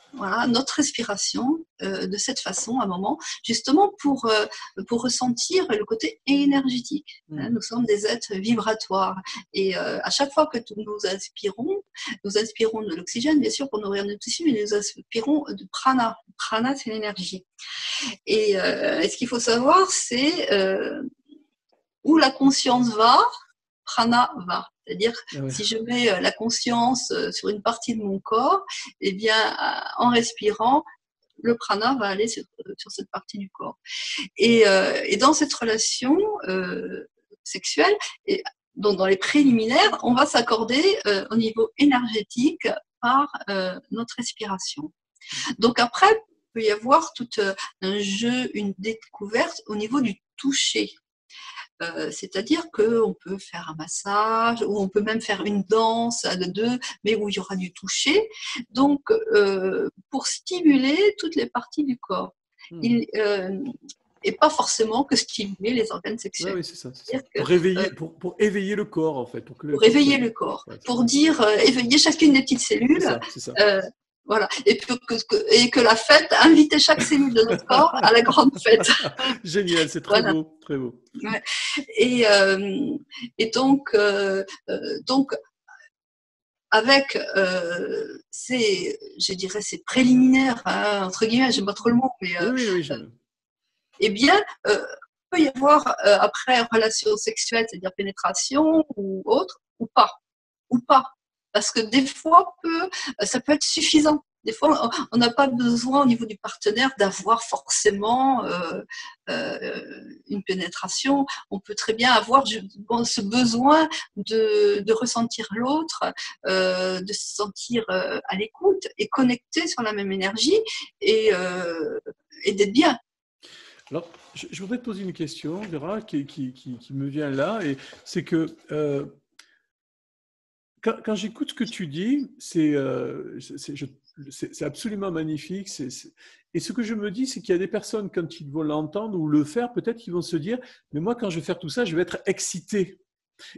notre respiration de cette façon à un moment, justement pour ressentir le côté énergétique. Nous sommes des êtres vibratoires, et à chaque fois que nous inspirons de l'oxygène, bien sûr, pour nourrir notre tissu, mais nous inspirons de prana. Prana, c'est l'énergie. Et ce qu'il faut savoir, c'est où la conscience va, prana va. C'est-à-dire, si je mets la conscience sur une partie de mon corps, eh bien, en respirant, le prana va aller sur cette partie du corps. Et dans cette relation sexuelle, donc dans les préliminaires, on va s'accorder au niveau énergétique par notre respiration. Donc après, il peut y avoir tout un jeu, une découverte au niveau du toucher. C'est-à-dire qu'on peut faire un massage ou on peut même faire une danse à deux, mais où il y aura du toucher. Donc, pour stimuler toutes les parties du corps. Et pas forcément que stimuler les organes sexuels. Oui, c'est ça. Pour éveiller le corps, en fait. Pour éveiller le corps. Pour dire, éveiller chacune des petites cellules. C'est ça. Voilà. Et que la fête, inviter chaque cellule de notre corps à la grande fête. Génial, c'est très beau, très beau. Ouais. Et donc, avec ces préliminaires, hein, entre guillemets, j'aime pas trop le mot, mais eh bien, peut y avoir après relation sexuelle, c'est-à-dire pénétration ou autre, ou pas. Parce que des fois, ça peut être suffisant. Des fois, on n'a pas besoin au niveau du partenaire d'avoir forcément une pénétration. On peut très bien avoir ce besoin de ressentir l'autre, de se sentir à l'écoute et connecté sur la même énergie et d'être bien. Alors, je voudrais te poser une question, Vera, qui me vient là, et c'est que quand j'écoute ce que tu dis, c'est absolument magnifique. Et ce que je me dis, c'est qu'il y a des personnes, quand ils vont l'entendre ou le faire, peut-être qu'ils vont se dire, mais moi, quand je vais faire tout ça, je vais être excité.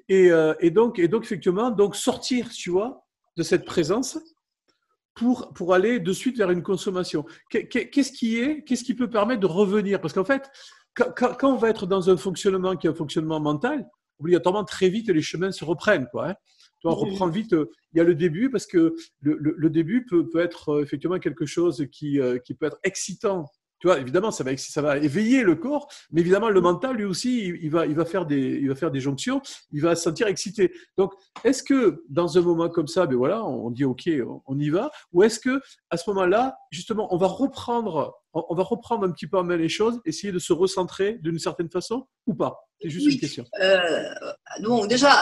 Et donc, effectivement, sortir, tu vois, de cette présence pour aller de suite vers une consommation. Qu'est-ce qui peut permettre de revenir? Parce qu'en fait, quand on va être dans un fonctionnement qui est un fonctionnement mental, obligatoirement, très vite, les chemins se reprennent, quoi, hein. On reprend vite. Il y a le début, parce que le début peut être effectivement quelque chose qui peut être excitant. Tu vois, évidemment, ça va éveiller le corps, mais évidemment, le mental, lui aussi, il va faire des jonctions, il va se sentir excité. Donc, est-ce que dans un moment comme ça, ben voilà, on dit OK, on y va, ou est-ce que à ce moment-là, justement, on va reprendre un petit peu en main les choses, essayer de se recentrer d'une certaine façon, ou pas? C'est juste une question. Donc déjà,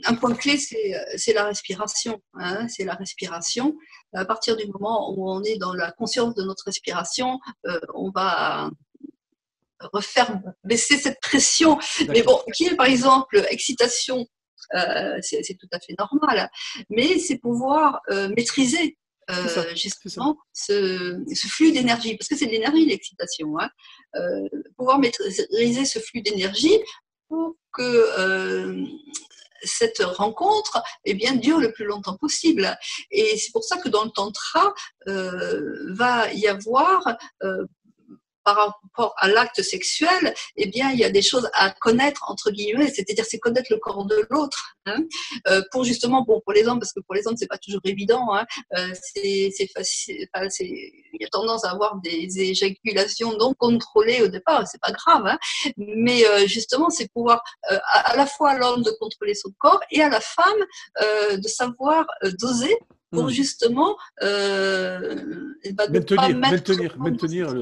un point clé, c'est la respiration. Hein, c'est la respiration. À partir du moment où on est dans la conscience de notre respiration, on va refaire baisser cette pression. D'accord. Mais bon, qui est par exemple excitation, c'est tout à fait normal. Mais c'est pouvoir maîtriser justement ce flux d'énergie, parce que c'est de l'énergie, l'excitation. Hein. Pouvoir maîtriser ce flux d'énergie pour que cette rencontre dure le plus longtemps possible. Et c'est pour ça que dans le tantra, va y avoir par rapport à l'acte sexuel, il y a des choses à connaître, entre guillemets, c'est-à-dire c'est connaître le corps de l'autre, hein, pour justement, pour les hommes, parce que pour les hommes, c'est pas toujours évident, hein, c'est facile, il y a tendance à avoir des éjaculations non contrôlées au départ, c'est pas grave, hein, mais justement, c'est pouvoir à la fois à l'homme de contrôler son corps et à la femme de savoir doser pour justement maintenir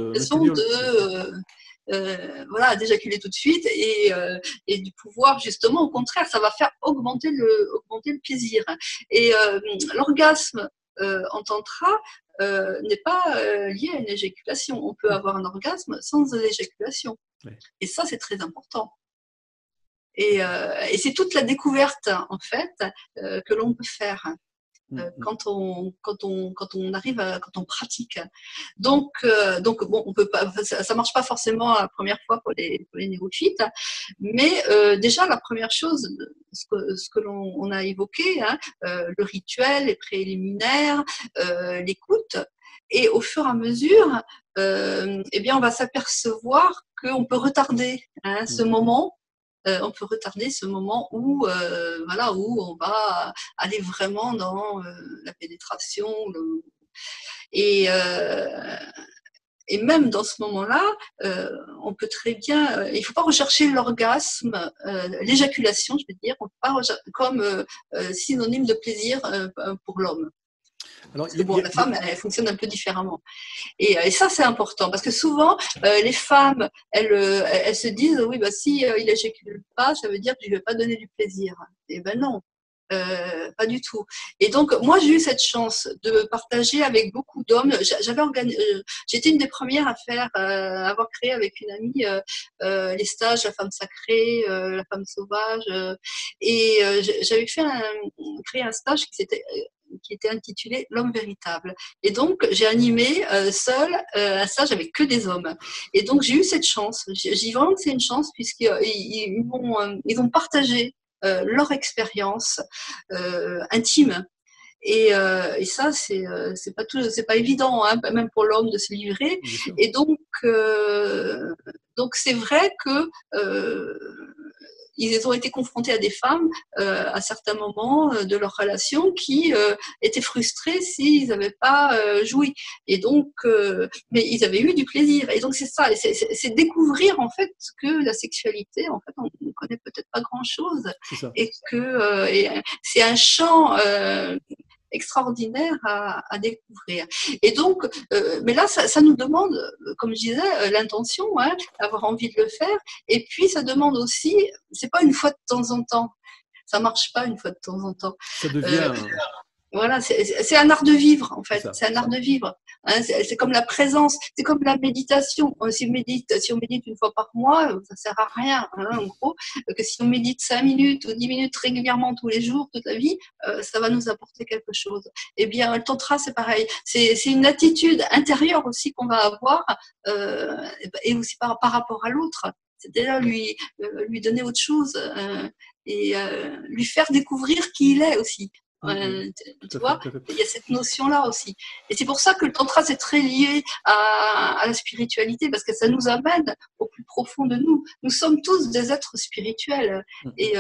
d'éjaculer tout de suite et de pouvoir justement, au contraire, ça va faire augmenter le plaisir. Et l'orgasme en tantra n'est pas lié à une éjaculation. On peut avoir un orgasme sans éjaculation. Oui. Et ça, c'est très important. Et c'est toute la découverte, en fait, que l'on peut faire. Quand on pratique. Donc bon, on peut pas, ça marche pas forcément la première fois pour les néophytes, mais déjà la première chose, ce que l'on a évoqué, hein, le rituel, les préliminaires, l'écoute, et au fur et à mesure, on va s'apercevoir qu'on peut retarder ce moment. On peut retarder ce moment où on va aller vraiment dans la pénétration. Et même dans ce moment-là, on peut très bien. Il ne faut pas rechercher l'orgasme, l'éjaculation, je veux dire, comme synonyme de plaisir pour l'homme. Alors, Parce que bon, la femme, elle fonctionne un peu différemment. Et ça, c'est important parce que souvent, les femmes, elles se disent, oui, bah, si il éjacule pas, ça veut dire que je ne vais pas donner du plaisir. Et ben non. Pas du tout. Et donc, moi, j'ai eu cette chance de partager avec beaucoup d'hommes. J'étais une des premières à avoir créé avec une amie les stages La femme sacrée, La femme sauvage. J'avais créé un stage qui était intitulé L'homme véritable. Et donc, j'ai animé seule un stage avec que des hommes. Et donc, j'ai eu cette chance. J'ai dis vraiment que c'est une chance puisqu'ils ont partagé leur expérience intime. Et ça, c'est pas évident, hein, même pour l'homme de se livrer. Et donc c'est vrai que ils ont été confrontés à des femmes à certains moments de leur relation qui étaient frustrées s'ils n'avaient pas joui. Et donc, mais ils avaient eu du plaisir. Et donc c'est ça, c'est découvrir en fait que la sexualité, en fait, on ne connaît peut-être pas grand-chose, et que c'est un champ extraordinaire à découvrir. Et donc, mais là, ça nous demande, comme je disais, l'intention, hein, avoir envie de le faire. Et puis, ça demande aussi, c'est pas une fois de temps en temps. Ça marche pas une fois de temps en temps. Ça devient. Voilà, c'est un art de vivre, en fait. C'est un art de vivre. Hein, c'est comme la présence, c'est comme la méditation. Si on médite une fois par mois, ça sert à rien, hein, en gros. Que si on médite 5 minutes ou 10 minutes régulièrement tous les jours, toute la vie, ça va nous apporter quelque chose. Eh bien, le tantra, c'est pareil. C'est une attitude intérieure aussi qu'on va avoir, et aussi par rapport à l'autre. C'est-à-dire lui donner autre chose et lui faire découvrir qui il est aussi. Tu vois, il y a cette notion-là aussi. Et c'est pour ça que le tantra, c'est très lié à la spiritualité, parce que ça nous amène au plus profond de nous. Nous sommes tous des êtres spirituels et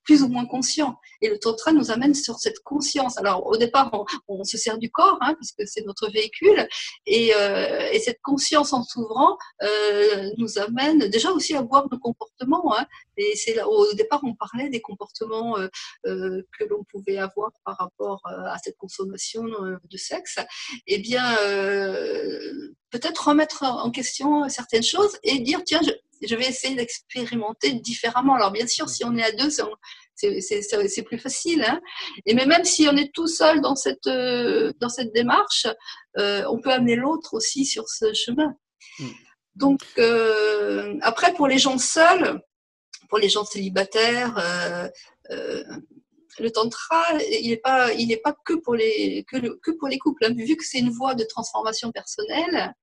plus ou moins conscients. Et le tantra nous amène sur cette conscience. Alors, au départ, on se sert du corps, hein, puisque c'est notre véhicule. Et cette conscience, en s'ouvrant, nous amène déjà aussi à voir nos comportements. Hein. Et c'est là, au départ, on parlait des comportements que l'on pouvait avoir par rapport à cette consommation de sexe. Eh bien, peut-être remettre en question certaines choses et dire, tiens, je vais essayer d'expérimenter différemment. Alors, bien sûr, si on est à deux, c'est plus facile. Hein. Et mais même si on est tout seul dans cette démarche, on peut amener l'autre aussi sur ce chemin. Donc, après, pour les gens seuls, pour les gens célibataires, le tantra, il n'est pas que pour les couples, hein, vu que c'est une voie de transformation personnelle.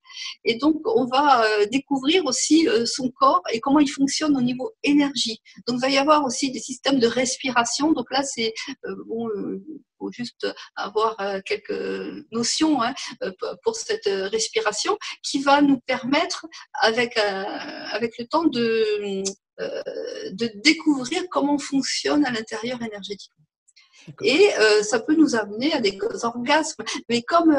Et donc, on va découvrir aussi son corps et comment il fonctionne au niveau énergie. Donc, il va y avoir aussi des systèmes de respiration. Donc là, c'est faut juste avoir quelques notions, hein, pour cette respiration qui va nous permettre, avec le temps, de découvrir comment on fonctionne à l'intérieur énergétiquement. Et ça peut nous amener à des orgasmes. Mais comme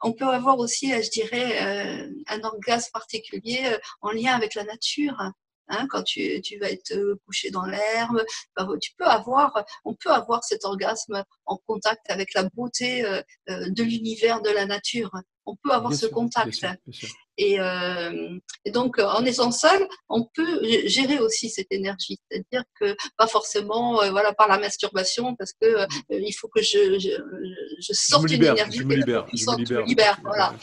on peut avoir aussi, je dirais, un orgasme particulier en lien avec la nature. Hein, quand tu vas être couché dans l'herbe, on peut avoir cet orgasme en contact avec la beauté de l'univers, de la nature. On peut avoir ce contact. Bien sûr. Et donc, en étant seul, on peut gérer aussi cette énergie. C'est-à-dire que pas forcément voilà, par la masturbation, parce que il faut que je sorte une énergie. Je me libère. Voilà.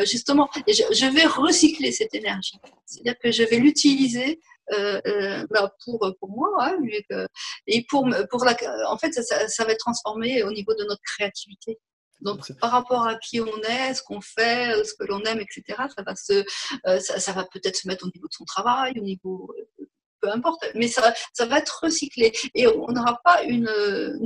Justement, et je vais recycler cette énergie. C'est-à-dire que je vais l'utiliser pour moi, hein, et en fait, ça va être transformé au niveau de notre créativité. Donc, par rapport à qui on est, ce qu'on fait, ce que l'on aime, etc., ça va peut-être se mettre au niveau de son travail, au niveau, peu importe, mais ça va être recyclé. Et on n'aura pas une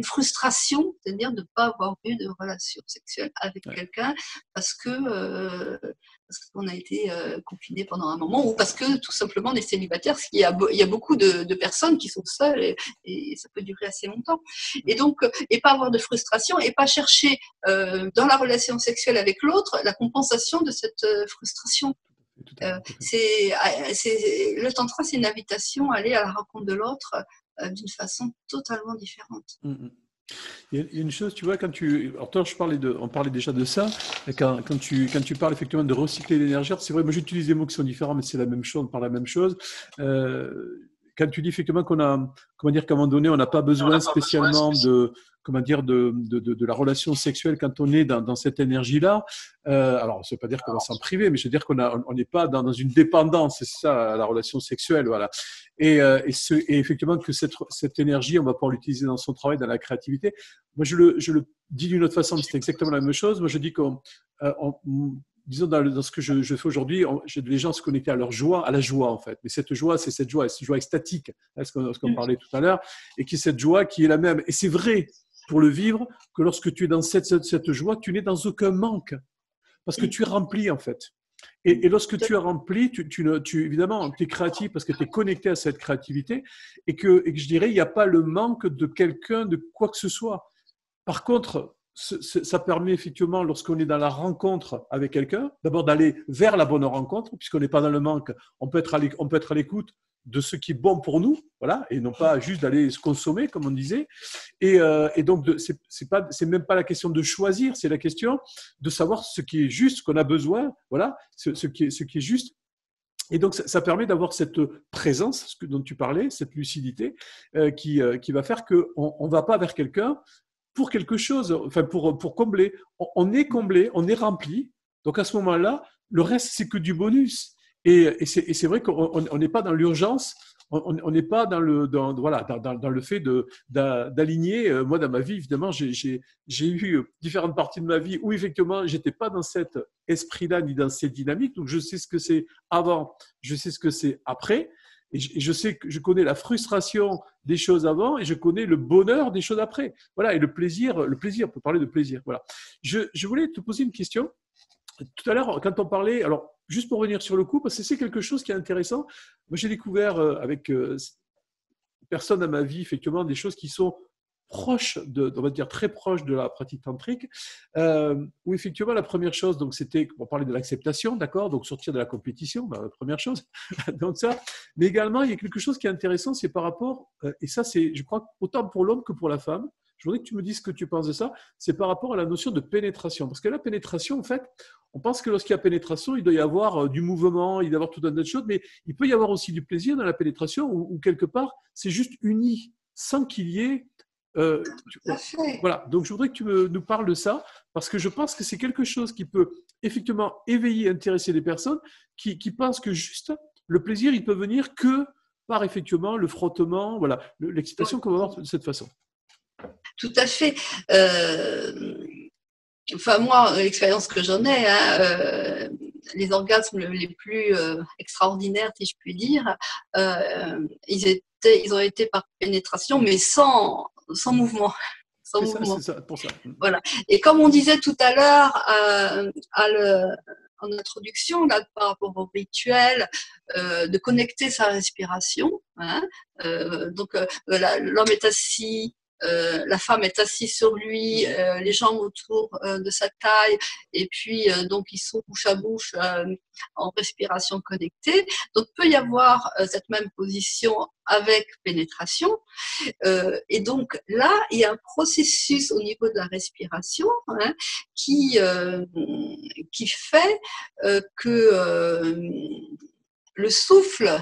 frustration, c'est-à-dire de ne pas avoir eu de relation sexuelle avec quelqu'un parce qu'on a été confiné pendant un moment, ou parce que tout simplement on est célibataire, parce qu'il y a beaucoup de personnes qui sont seules et ça peut durer assez longtemps. Et donc, et pas avoir de frustration et pas chercher dans la relation sexuelle avec l'autre la compensation de cette frustration. Le tantra, c'est une invitation à aller à la rencontre de l'autre d'une façon totalement différente. Il y a une chose, tu vois, alors toi, on parlait déjà de ça, et quand tu parles effectivement de recycler l'énergie, c'est vrai, moi j'utilise des mots qui sont différents, mais c'est la même chose, on parle la même chose. Quand tu dis effectivement comment dire, qu'à un moment donné, on n'a pas besoin spécialement comment dire, de la relation sexuelle quand on est dans cette énergie-là. Alors, ça ne veut pas dire qu'on va s'en priver, mais je veux dire qu'on n'est pas dans une dépendance, c'est ça, la relation sexuelle, voilà. Et effectivement, que cette énergie, on va pouvoir l'utiliser dans son travail, dans la créativité. Moi, je le dis d'une autre façon, mais c'est exactement la même chose. Moi, je dis disons, dans ce que je fais aujourd'hui, les gens se connecter à leur joie, à la joie, en fait. Mais cette joie, c'est cette joie extatique, hein, ce qu'on parlait tout à l'heure, et qui est cette joie qui est la même. Et c'est vrai pour le vivre que lorsque tu es dans cette joie, tu n'es dans aucun manque, parce que tu es rempli, en fait. Et lorsque tu es rempli, évidemment, tu es créatif parce que tu es connecté à cette créativité et que je dirais, il n'y a pas le manque de quelqu'un, de quoi que ce soit. Par contre, ça permet effectivement, lorsqu'on est dans la rencontre avec quelqu'un, d'abord d'aller vers la bonne rencontre, puisqu'on n'est pas dans le manque, on peut être à l'écoute de ce qui est bon pour nous, voilà, et non pas juste d'aller se consommer, comme on disait. Et donc, c'est même pas la question de choisir, c'est la question de savoir ce qui est juste, ce qu'on a besoin, voilà, ce qui est juste. Et donc, ça permet d'avoir cette présence dont tu parlais, cette lucidité, qui va faire qu'on ne va pas vers quelqu'un pour quelque chose, enfin pour combler. On est comblé, on est rempli. Donc à ce moment-là, le reste, c'est que du bonus. Et c'est vrai qu'on n'est pas dans l'urgence, on n'est pas voilà, dans le fait d'aligner. Moi, dans ma vie, évidemment, j'ai eu différentes parties de ma vie où effectivement, j'étais pas dans cet esprit-là ni dans cette dynamique. Donc je sais ce que c'est avant, je sais ce que c'est après. Et je sais que je connais la frustration des choses avant et je connais le bonheur des choses après. Voilà, et le plaisir, on peut parler de plaisir. Voilà. Je voulais te poser une question. Tout à l'heure, quand on parlait, alors juste pour revenir sur le coup, parce que c'est quelque chose qui est intéressant. Moi, j'ai découvert avec personne à ma vie, effectivement, des choses qui sont proches, on va dire très proches de la pratique tantrique, où effectivement la première chose, donc c'était, on parlait de l'acceptation, d'accord, donc sortir de la compétition, ben, la première chose, donc ça, mais également il y a quelque chose qui est intéressant, c'est par rapport, et ça c'est, je crois, autant pour l'homme que pour la femme, je voudrais que tu me dises ce que tu penses de ça, c'est par rapport à la notion de pénétration, parce que la pénétration, en fait, on pense que lorsqu'il y a pénétration, il doit y avoir du mouvement, il doit y avoir tout un tas de choses, mais il peut y avoir aussi du plaisir dans la pénétration, où quelque part, c'est juste uni, sans qu'il y ait voilà, donc je voudrais que tu nous parles de ça, parce que je pense que c'est quelque chose qui peut effectivement éveiller, intéresser les personnes qui pensent que juste le plaisir, il peut venir que par effectivement le frottement, voilà, l'excitation qu'on va avoir de cette façon. Tout à fait. Enfin, moi, l'expérience que j'en ai, hein, les orgasmes les plus extraordinaires, si je puis dire, ils ont été par pénétration, mais sans mouvement. Sans mouvement. C'est ça, pour ça. Voilà. Et comme on disait tout à l'heure en introduction, là, par rapport au rituel, de connecter sa respiration. Hein, donc, l'homme est assis. La femme est assise sur lui, les jambes autour de sa taille, et puis donc ils sont bouche à bouche en respiration connectée. Donc peut y avoir cette même position avec pénétration. Et donc là, il y a un processus au niveau de la respiration hein, qui fait que le souffle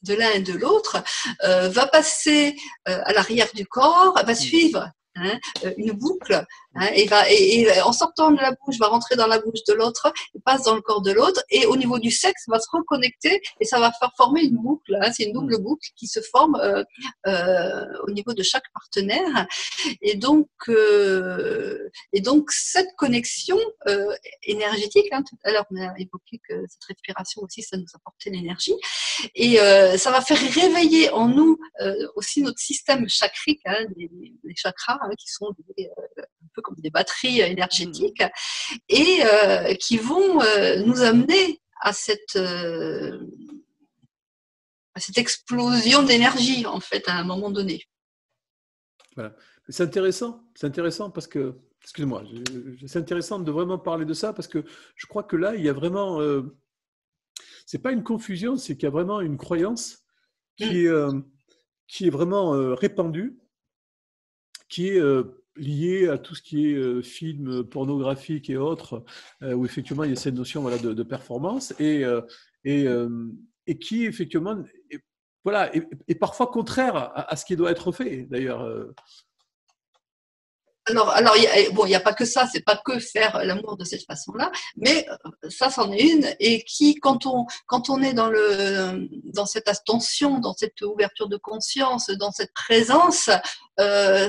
de l'un et de l'autre va passer à l'arrière du corps, va suivre une boucle et en sortant de la bouche va rentrer dans la bouche de l'autre, passe dans le corps de l'autre et au niveau du sexe va se reconnecter et ça va faire former une boucle. C'est une double boucle qui se forme au niveau de chaque partenaire et donc cette connexion énergétique, tout à l'heure on a évoqué que cette respiration aussi ça nous apportait l'énergie et ça va faire réveiller en nous aussi notre système chakrique, les chakras qui sont un peu comme des batteries énergétiques et qui vont nous amener à cette explosion d'énergie en fait à un moment donné. Voilà. C'est intéressant parce que, excuse-moi, c'est intéressant de vraiment parler de ça parce que je crois que là, il y a vraiment, c'est pas une confusion, c'est qu'il y a vraiment une croyance qui est vraiment répandue, qui est lié à tout ce qui est film pornographique et autres, où effectivement il y a cette notion voilà, de performance et, euh, et qui effectivement voilà, est parfois contraire à ce qui doit être fait d'ailleurs. Alors bon, il n'y a pas que ça, c'est pas que faire l'amour de cette façon-là, mais ça, c'en est une, et qui, quand on est dans cette attention, dans cette ouverture de conscience, dans cette présence,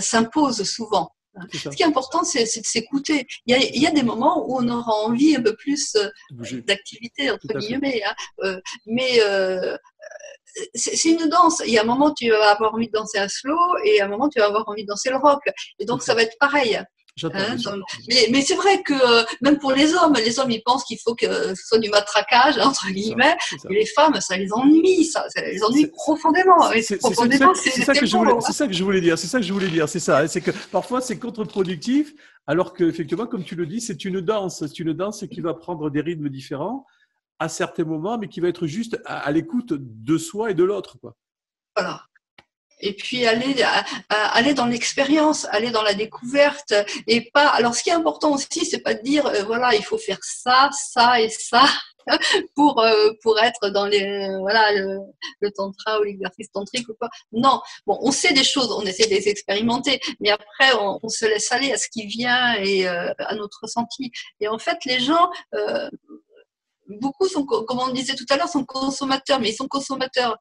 s'impose souvent. Ce qui est important, c'est de s'écouter. Il y a des moments où on aura envie un peu plus d'activité, entre guillemets, hein, mais c'est une danse. Il y a un moment, tu vas avoir envie de danser un slow, et à un moment, tu vas avoir envie de danser le rock. Et donc, ça va être pareil. Hein, mais c'est vrai que même pour les hommes, ils pensent qu'il faut que ce soit du matraquage, entre guillemets, et les femmes, ça les ennuie, ça les ennuie profondément. C'est ça que je voulais dire, c'est ça. C'est que parfois c'est contre-productif, alors que effectivement, comme tu le dis, c'est une danse qui va prendre des rythmes différents à certains moments, mais qui va être juste à l'écoute de soi et de l'autre, quoi. Voilà. Et puis aller dans l'expérience, aller dans la découverte, et pas. Alors, ce qui est important aussi, c'est pas de dire voilà, il faut faire ça, ça et ça pour être dans le tantra ou l'exercice tantrique ou quoi. Non, bon, on sait des choses, on essaie de les expérimenter, mais après on se laisse aller à ce qui vient et à notre ressenti. Et en fait, les gens beaucoup sont, comme on disait tout à l'heure, sont consommateurs, mais ils sont consommateurs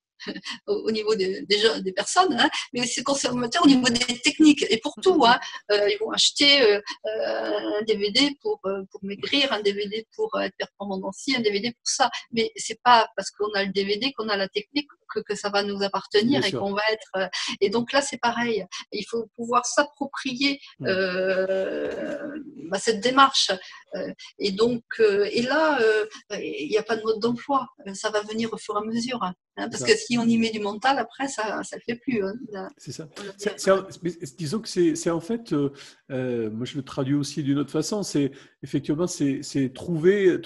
au niveau des personnes, hein, mais aussi consommateurs au niveau des techniques, et pour tout. Hein, ils vont acheter un DVD pour maigrir, un DVD pour être performant dans ci, un DVD pour ça. Mais c'est pas parce qu'on a le DVD qu'on a la technique que ça va nous appartenir. Bien et sûr. Qu'on va être. Et donc là, c'est pareil. Il faut pouvoir s'approprier cette démarche. Et donc, et là, il n'y a pas de mode d'emploi. Ça va venir au fur et à mesure. Hein, parce que si on y met du mental, après, ça ne le fait plus. Hein, c'est ça. Disons que c'est en fait, moi je le traduis aussi d'une autre façon, c'est effectivement, c'est trouver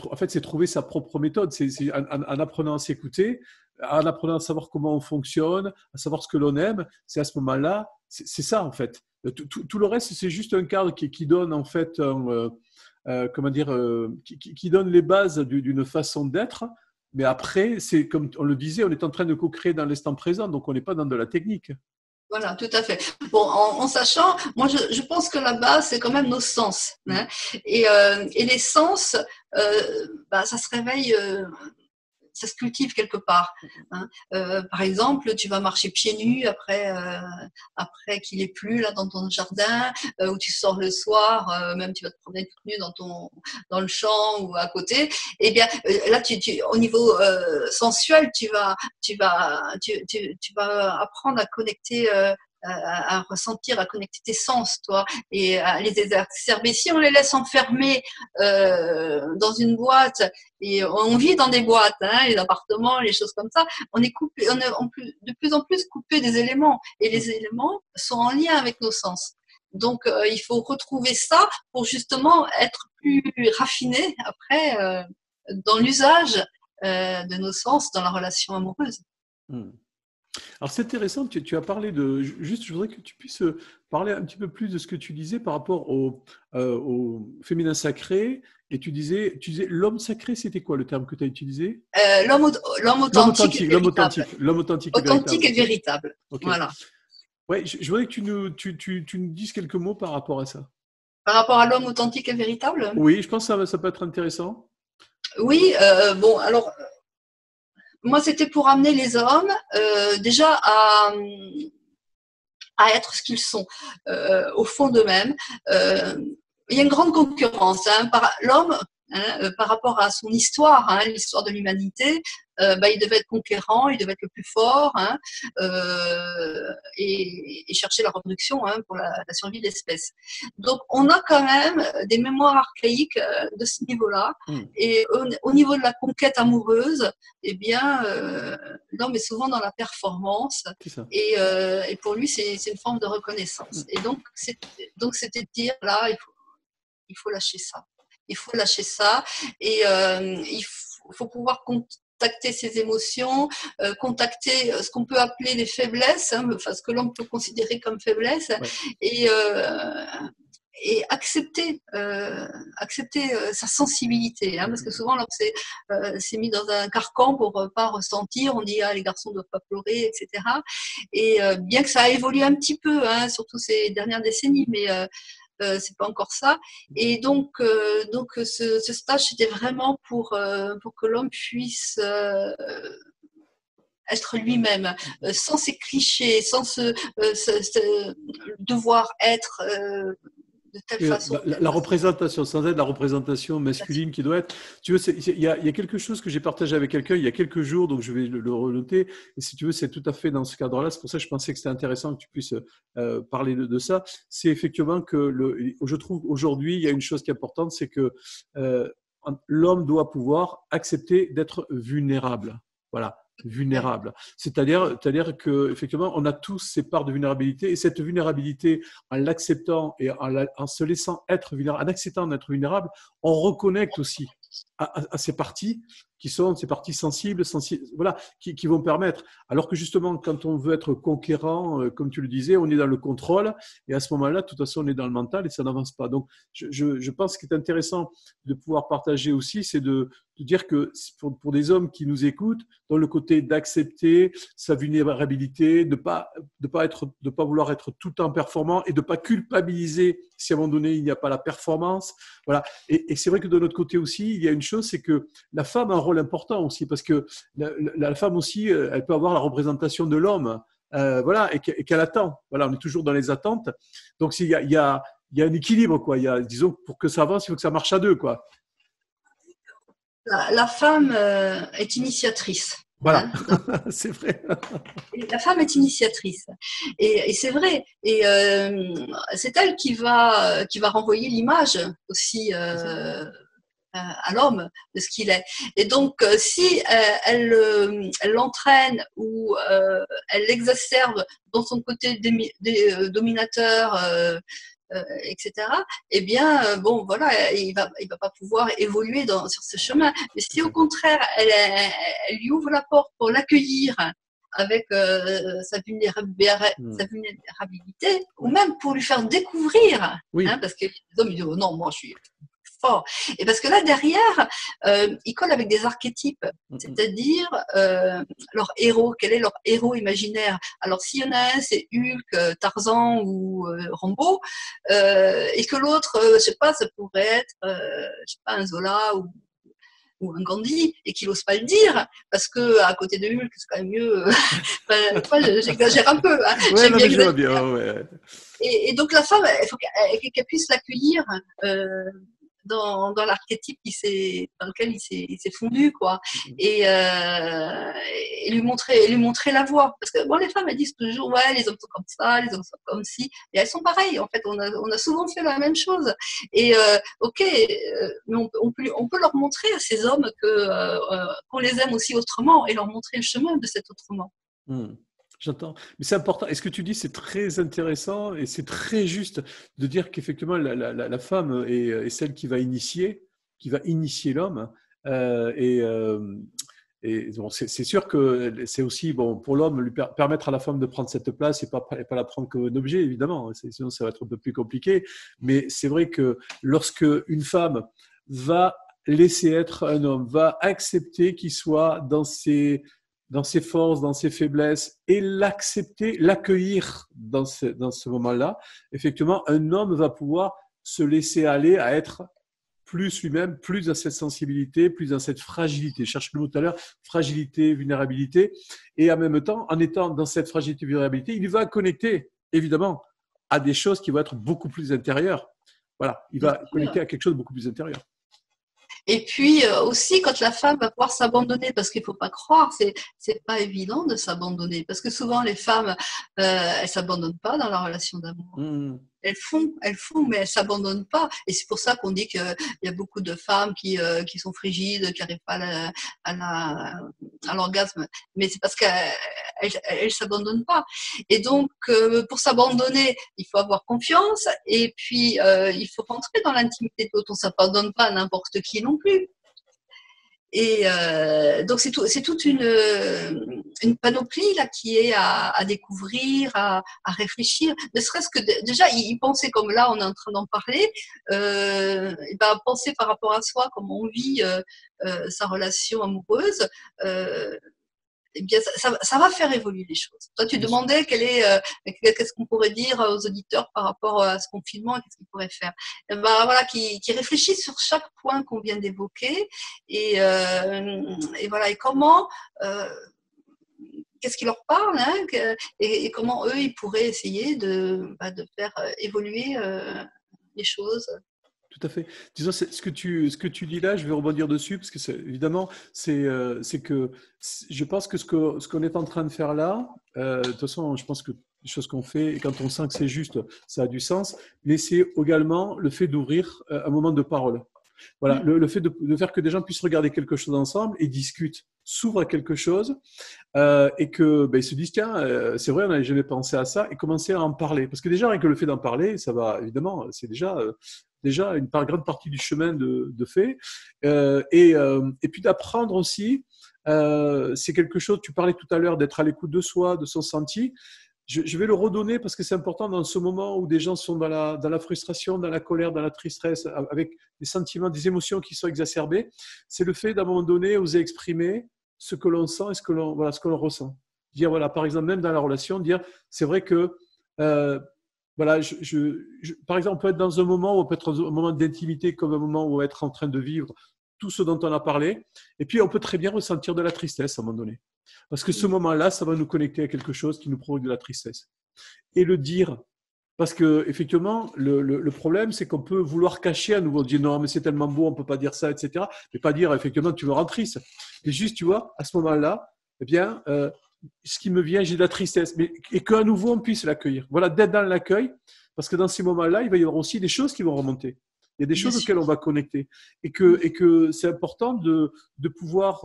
sa propre méthode. C'est en apprenant à s'écouter, en apprenant à savoir comment on fonctionne, à savoir ce que l'on aime, c'est à ce moment-là, c'est ça en fait. Tout le reste, c'est juste un cadre qui donne en fait comment dire, qui donne les bases d'une façon d'être. Mais après, c'est comme on le disait, on est en train de co-créer dans l'instant présent, donc on n'est pas dans de la technique. Voilà, tout à fait. Bon, en sachant, moi je pense que la base, c'est quand même nos sens. Hein, et les sens, ça se réveille. Ça se cultive quelque part. Hein. Par exemple, tu vas marcher pieds nus après qu'il ait plu là dans ton jardin, ou tu sors le soir, même tu vas te promener toute nue dans le champ ou à côté. Eh bien, là, au niveau sensuel, tu vas apprendre à connecter. À ressentir, à connecter tes sens, toi, et à les exacerber. Si on les laisse enfermer dans une boîte, et on vit dans des boîtes, hein, les appartements, les choses comme ça, on est de plus en plus coupé des éléments, et les éléments sont en lien avec nos sens. Donc, il faut retrouver ça pour justement être plus raffiné après dans l'usage de nos sens dans la relation amoureuse. Alors c'est intéressant, tu as parlé de… Juste, je voudrais que tu puisses parler un petit peu plus de ce que tu disais par rapport au féminin sacré. Et tu disais l'homme sacré, c'était quoi le terme que tu as utilisé? L'homme authentique et véritable. L'homme authentique et véritable. Okay. Voilà. Ouais, je voudrais que tu nous dises quelques mots par rapport à ça. Par rapport à l'homme authentique et véritable? Oui, je pense que ça peut être intéressant. Oui, bon, alors… Moi, c'était pour amener les hommes déjà à être ce qu'ils sont au fond d'eux-mêmes. Il y a une grande concurrence. Hein, l'homme, par rapport à son histoire, hein, l'histoire de l'humanité, il devait être conquérant, il devait être le plus fort, hein, et chercher la reproduction, hein, pour la survie de l'espèce. Donc, on a quand même des mémoires archaïques de ce niveau-là. Et au niveau de la conquête amoureuse, eh bien, l'homme est souvent dans la performance. Et pour lui, c'est une forme de reconnaissance. Et donc, c'était de dire, là, il faut lâcher ça. Il faut lâcher ça. Et il faut pouvoir contacter ses émotions, contacter ce qu'on peut appeler les faiblesses, hein, enfin, ce que l'homme peut considérer comme faiblesse, Ouais. et, accepter, sa sensibilité, hein, parce que souvent l'homme s'est mis dans un carcan pour pas ressentir. On dit les garçons doivent pas pleurer, etc. Et bien que ça a évolué un petit peu, hein, surtout ces dernières décennies, mais c'est pas encore ça. Et donc ce stage c'était vraiment pour que l'homme puisse être lui-même, sans ces clichés, sans devoir être de telle Et façon. la représentation, sans être la représentation masculine qui doit être. Tu veux, il y a quelque chose que j'ai partagé avec quelqu'un il y a quelques jours, donc je vais le renoter. Et si tu veux, c'est tout à fait dans ce cadre-là. C'est pour ça que je pensais que c'était intéressant que tu puisses parler de ça. C'est effectivement que je trouve aujourd'hui, il y a une chose qui est importante, c'est que l'homme doit pouvoir accepter d'être vulnérable. Voilà. Vulnérable. C'est-à-dire que effectivement, on a tous ces parts de vulnérabilité, et cette vulnérabilité, en l'acceptant et en se laissant être vulnérable, en acceptant d'être vulnérable, on reconnecte aussi à ces parties qui sont ces parties sensibles, voilà, qui vont permettre. Alors que justement, quand on veut être conquérant, comme tu le disais, on est dans le contrôle, et à ce moment-là, de toute façon, on est dans le mental et ça n'avance pas. Donc, je pense qu'il est intéressant de pouvoir partager aussi, c'est de dire que pour des hommes qui nous écoutent, dans le côté d'accepter sa vulnérabilité, de pas vouloir être tout le temps performant et de pas culpabiliser si à un moment donné il n'y a pas la performance. Voilà. Et c'est vrai que de notre côté aussi, il y a une chose, c'est que la femme a un rôle important aussi, parce que la femme aussi, elle peut avoir la représentation de l'homme, voilà, et qu'elle attend. Voilà, on est toujours dans les attentes. Donc il y a un équilibre, quoi. Disons, pour que ça avance, il faut que ça marche à deux, quoi. La femme est initiatrice. Voilà, Hein, c'est vrai. la femme est initiatrice, et c'est vrai. Et c'est elle qui va renvoyer l'image aussi à l'homme de ce qu'il est. Et donc, si elle l'entraîne ou elle l'exacerbe dans son côté dominateur, etc. Eh bien, bon, voilà, il va pas pouvoir évoluer sur ce chemin. Mais si au contraire, elle lui ouvre la porte pour l'accueillir avec sa vulnérabilité, ou même pour lui faire découvrir, Oui. hein, parce que les hommes ils disent oh non, moi je suis fort. Et parce que là derrière, ils collent avec des archétypes, c'est-à-dire leur héros. Quel est leur héros imaginaire? Alors s'il y en a un, c'est Hulk, Tarzan ou Rambo, et que l'autre, je sais pas, ça pourrait être, je sais pas, un Zola ou un Gandhi, et qu'il n'ose pas le dire, parce que à côté de Hulk, c'est quand même mieux. Enfin, j'exagère un peu. Hein, ouais, non, mais je vois bien. Ouais. Et donc la femme, il faut qu'elle puisse l'accueillir dans l'archétype dans lequel il s'est fondu, quoi, et lui montrer la voie. Parce que bon, les femmes elles disent toujours ouais, les hommes sont comme ça, les hommes sont comme ci, et elles sont pareilles. En fait, on a souvent fait la même chose. Et ok, mais on peut leur montrer à ces hommes qu'on les aime aussi autrement, et leur montrer le chemin de cet autrement. J'entends. Mais c'est important. Et ce que tu dis, c'est très intéressant et c'est très juste de dire qu'effectivement, la femme est celle qui va initier l'homme. Et bon, c'est sûr que c'est aussi bon pour l'homme lui permettre à la femme de prendre cette place et pas la prendre comme un objet, évidemment. Sinon, ça va être un peu plus compliqué. Mais c'est vrai que lorsque une femme va laisser être un homme, va accepter qu'il soit dans ses forces, dans ses faiblesses, et l'accepter, l'accueillir dans ce moment-là, effectivement, un homme va pouvoir se laisser aller à être plus lui-même, plus dans cette sensibilité, plus dans cette fragilité. Je cherche le mot tout à l'heure, fragilité, vulnérabilité. Et en même temps, en étant dans cette fragilité, vulnérabilité, il va connecter, évidemment, à des choses qui vont être beaucoup plus intérieures. Voilà, il va connecter à quelque chose de beaucoup plus intérieur. Et puis aussi, quand la femme va pouvoir s'abandonner, parce qu'il ne faut pas croire, c'est pas évident de s'abandonner, parce que souvent les femmes, elles s'abandonnent pas dans la relation d'amour. Elles font, mais elles s'abandonnent pas. Et c'est pour ça qu'on dit qu'il y a beaucoup de femmes qui sont frigides, qui n'arrivent pas à l'orgasme. Mais c'est parce qu'elles s'abandonnent pas. Et donc, pour s'abandonner, il faut avoir confiance. Et puis, il faut rentrer dans l'intimité de l'autre. On s'abandonne pas à n'importe qui non plus. Et donc c'est toute une panoplie là qui est à découvrir, à réfléchir. Ne serait-ce que déjà y penser comme là on est en train d'en parler, et ben penser par rapport à soi comment on vit sa relation amoureuse. Eh bien, ça va faire évoluer les choses. Toi, tu demandais qu'est-ce qu'on pourrait dire aux auditeurs par rapport à ce confinement et qu'est-ce qu'ils pourraient faire. Eh ben, voilà, qui réfléchissent sur chaque point qu'on vient d'évoquer et voilà, et comment, qu'est-ce qui leur parle, hein, et comment eux, ils pourraient essayer de faire évoluer les choses. Tout à fait. Disons, ce que tu dis là, je vais rebondir dessus, parce que évidemment, c'est que je pense que ce qu'on est en train de faire là, de toute façon, je pense que les choses qu'on fait, et quand on sent que c'est juste, ça a du sens, mais c'est également le fait d'ouvrir un moment de parole. Voilà, le fait de faire que des gens puissent regarder quelque chose ensemble et discutent, s'ouvrent à quelque chose, et que ils se disent tiens, c'est vrai, on n'avait jamais pensé à ça, et commencer à en parler. Parce que déjà, rien que le fait d'en parler, ça va, évidemment, c'est déjà une grande partie du chemin de fait. Et puis d'apprendre aussi, c'est quelque chose, tu parlais tout à l'heure d'être à l'écoute de soi, de son senti. Je vais le redonner parce que c'est important dans ce moment où des gens sont dans la frustration, dans la colère, dans la tristesse, avec des sentiments, des émotions qui sont exacerbées. C'est le fait d'un moment donné oser exprimer ce que l'on sent et ce que l'on ressent. Dire, voilà, par exemple, même dans la relation, dire, c'est vrai que, voilà, par exemple, on peut être dans un moment où on peut être dans un moment d'intimité comme un moment où on va être en train de vivre tout ce dont on a parlé. Et puis, on peut très bien ressentir de la tristesse à un moment donné. Parce que ce moment-là, ça va nous connecter à quelque chose qui nous provoque de la tristesse. Et le dire, parce que effectivement, le problème, c'est qu'on peut vouloir cacher à nouveau, dire non, mais c'est tellement beau, on ne peut pas dire ça, etc. Mais pas dire, effectivement, tu me rends triste. Mais juste, tu vois, à ce moment-là, eh bien, ce qui me vient, j'ai de la tristesse. Et qu'à nouveau, on puisse l'accueillir. Voilà, d'être dans l'accueil, parce que dans ces moments-là, il va y avoir aussi des choses qui vont remonter. Il y a des choses auxquelles on va connecter. Et que c'est important de pouvoir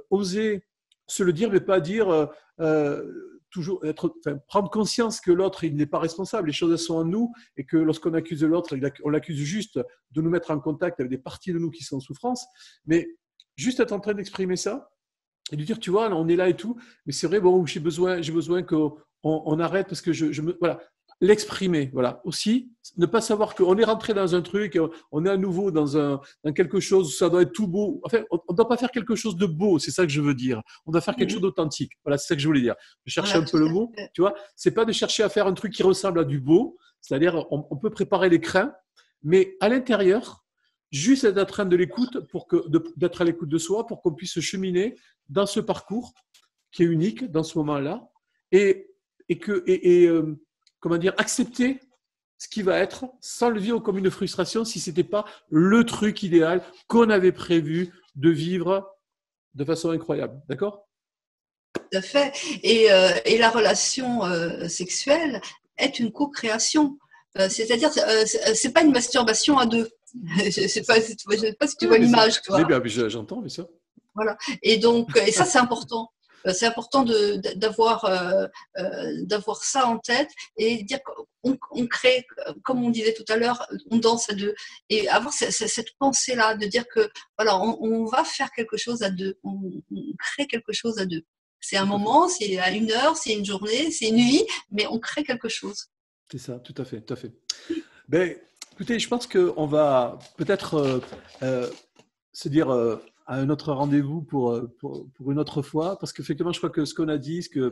oser se le dire, mais pas dire toujours prendre conscience que l'autre il n'est pas responsable. Les choses elles sont en nous et que lorsqu'on accuse l'autre, on l'accuse juste de nous mettre en contact avec des parties de nous qui sont en souffrance. Mais juste être en train d'exprimer ça et de dire, tu vois, on est là et tout, mais c'est vrai, bon, j'ai besoin qu'on arrête parce que voilà. L'exprimer, voilà. Aussi, ne pas savoir qu'on est rentré dans un truc, on est à nouveau dans quelque chose où ça doit être tout beau. Enfin, on ne doit pas faire quelque chose de beau, c'est ça que je veux dire. On doit faire quelque chose d'authentique. Voilà, c'est ça que je voulais dire. Je cherchais un peu le mot, tu vois. C'est pas de chercher à faire un truc qui ressemble à du beau, c'est-à-dire on peut préparer les crins, mais à l'intérieur, juste être en train de l'écoute d'être à l'écoute de soi pour qu'on puisse cheminer dans ce parcours qui est unique dans ce moment-là et comment dire, accepter ce qui va être sans le vivre comme une frustration si ce n'était pas le truc idéal qu'on avait prévu de vivre de façon incroyable. D'accord ? Tout à fait. Et la relation sexuelle est une co-création. C'est-à-dire, c'est pas une masturbation à deux. Je sais pas si tu vois l'image, toi. J'entends, mais ça. Voilà. Et donc, et ça, c'est important. C'est important d'avoir ça en tête et dire qu'on crée, comme on disait tout à l'heure, on danse à deux et avoir cette pensée-là de dire que voilà, on va faire quelque chose à deux, on crée quelque chose à deux. C'est un moment, c'est à 1 heure, c'est une journée, c'est une nuit, mais on crée quelque chose. C'est ça, tout à fait, tout à fait. Ben, écoutez, je pense qu'on va peut-être se dire à un autre rendez-vous pour une autre fois, parce qu'effectivement, je crois que ce qu'on a dit, ce que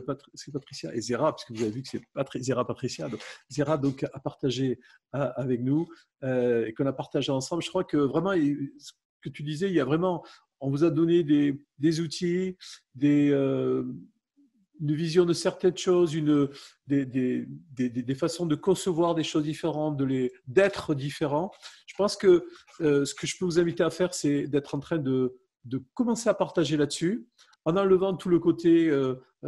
Patricia et Zéra, puisque vous avez vu que c'est Zéra Patricia, donc Zéra donc, a partagé avec nous et qu'on a partagé ensemble, je crois que vraiment, ce que tu disais, il y a vraiment, on vous a donné des outils, une vision de certaines choses, des façons de concevoir des choses différentes, d'être différents. Je pense que ce que je peux vous inviter à faire, c'est d'être en train de commencer à partager là-dessus, en enlevant tout le côté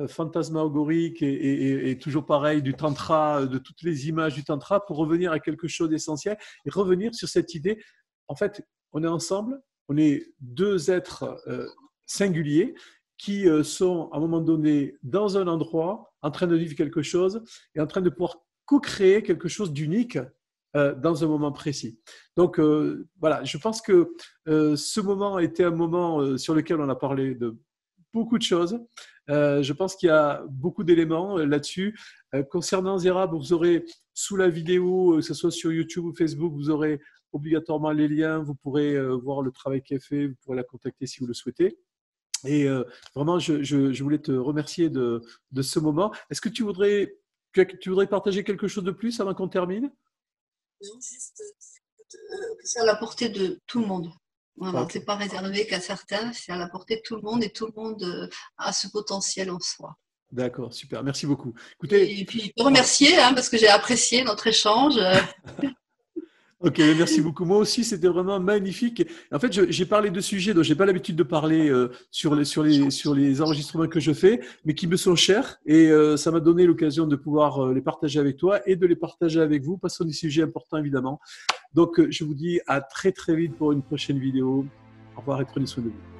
fantasmagorique et toujours pareil du tantra, de toutes les images du tantra, pour revenir à quelque chose d'essentiel et revenir sur cette idée. En fait, on est ensemble, on est deux êtres singuliers qui sont à un moment donné dans un endroit, en train de vivre quelque chose et en train de pouvoir co-créer quelque chose d'unique dans un moment précis. Donc voilà, je pense que ce moment a été un moment sur lequel on a parlé de beaucoup de choses. Je pense qu'il y a beaucoup d'éléments là-dessus. Concernant Zera, vous aurez sous la vidéo, que ce soit sur YouTube ou Facebook, vous aurez obligatoirement les liens. Vous pourrez voir le travail qui est fait. Vous pourrez la contacter si vous le souhaitez. Et vraiment, je voulais te remercier de ce moment. Est-ce que tu voudrais partager quelque chose de plus avant qu'on termine? Juste que c'est à la portée de tout le monde. Voilà, Ok. c'est pas réservé qu'à certains, c'est à la portée de tout le monde et tout le monde a ce potentiel en soi. D'accord, super. Merci beaucoup. Écoutez, Et puis, te remercier parce que j'ai apprécié notre échange. ok, merci beaucoup. Moi aussi, c'était vraiment magnifique. En fait, j'ai parlé de sujets dont j'ai pas l'habitude de parler sur les enregistrements que je fais, mais qui me sont chers. Et ça m'a donné l'occasion de pouvoir les partager avec toi et de les partager avec vous, parce que ce sont des sujets importants, évidemment. Donc, je vous dis à très, très vite pour une prochaine vidéo. Au revoir et prenez soin de vous.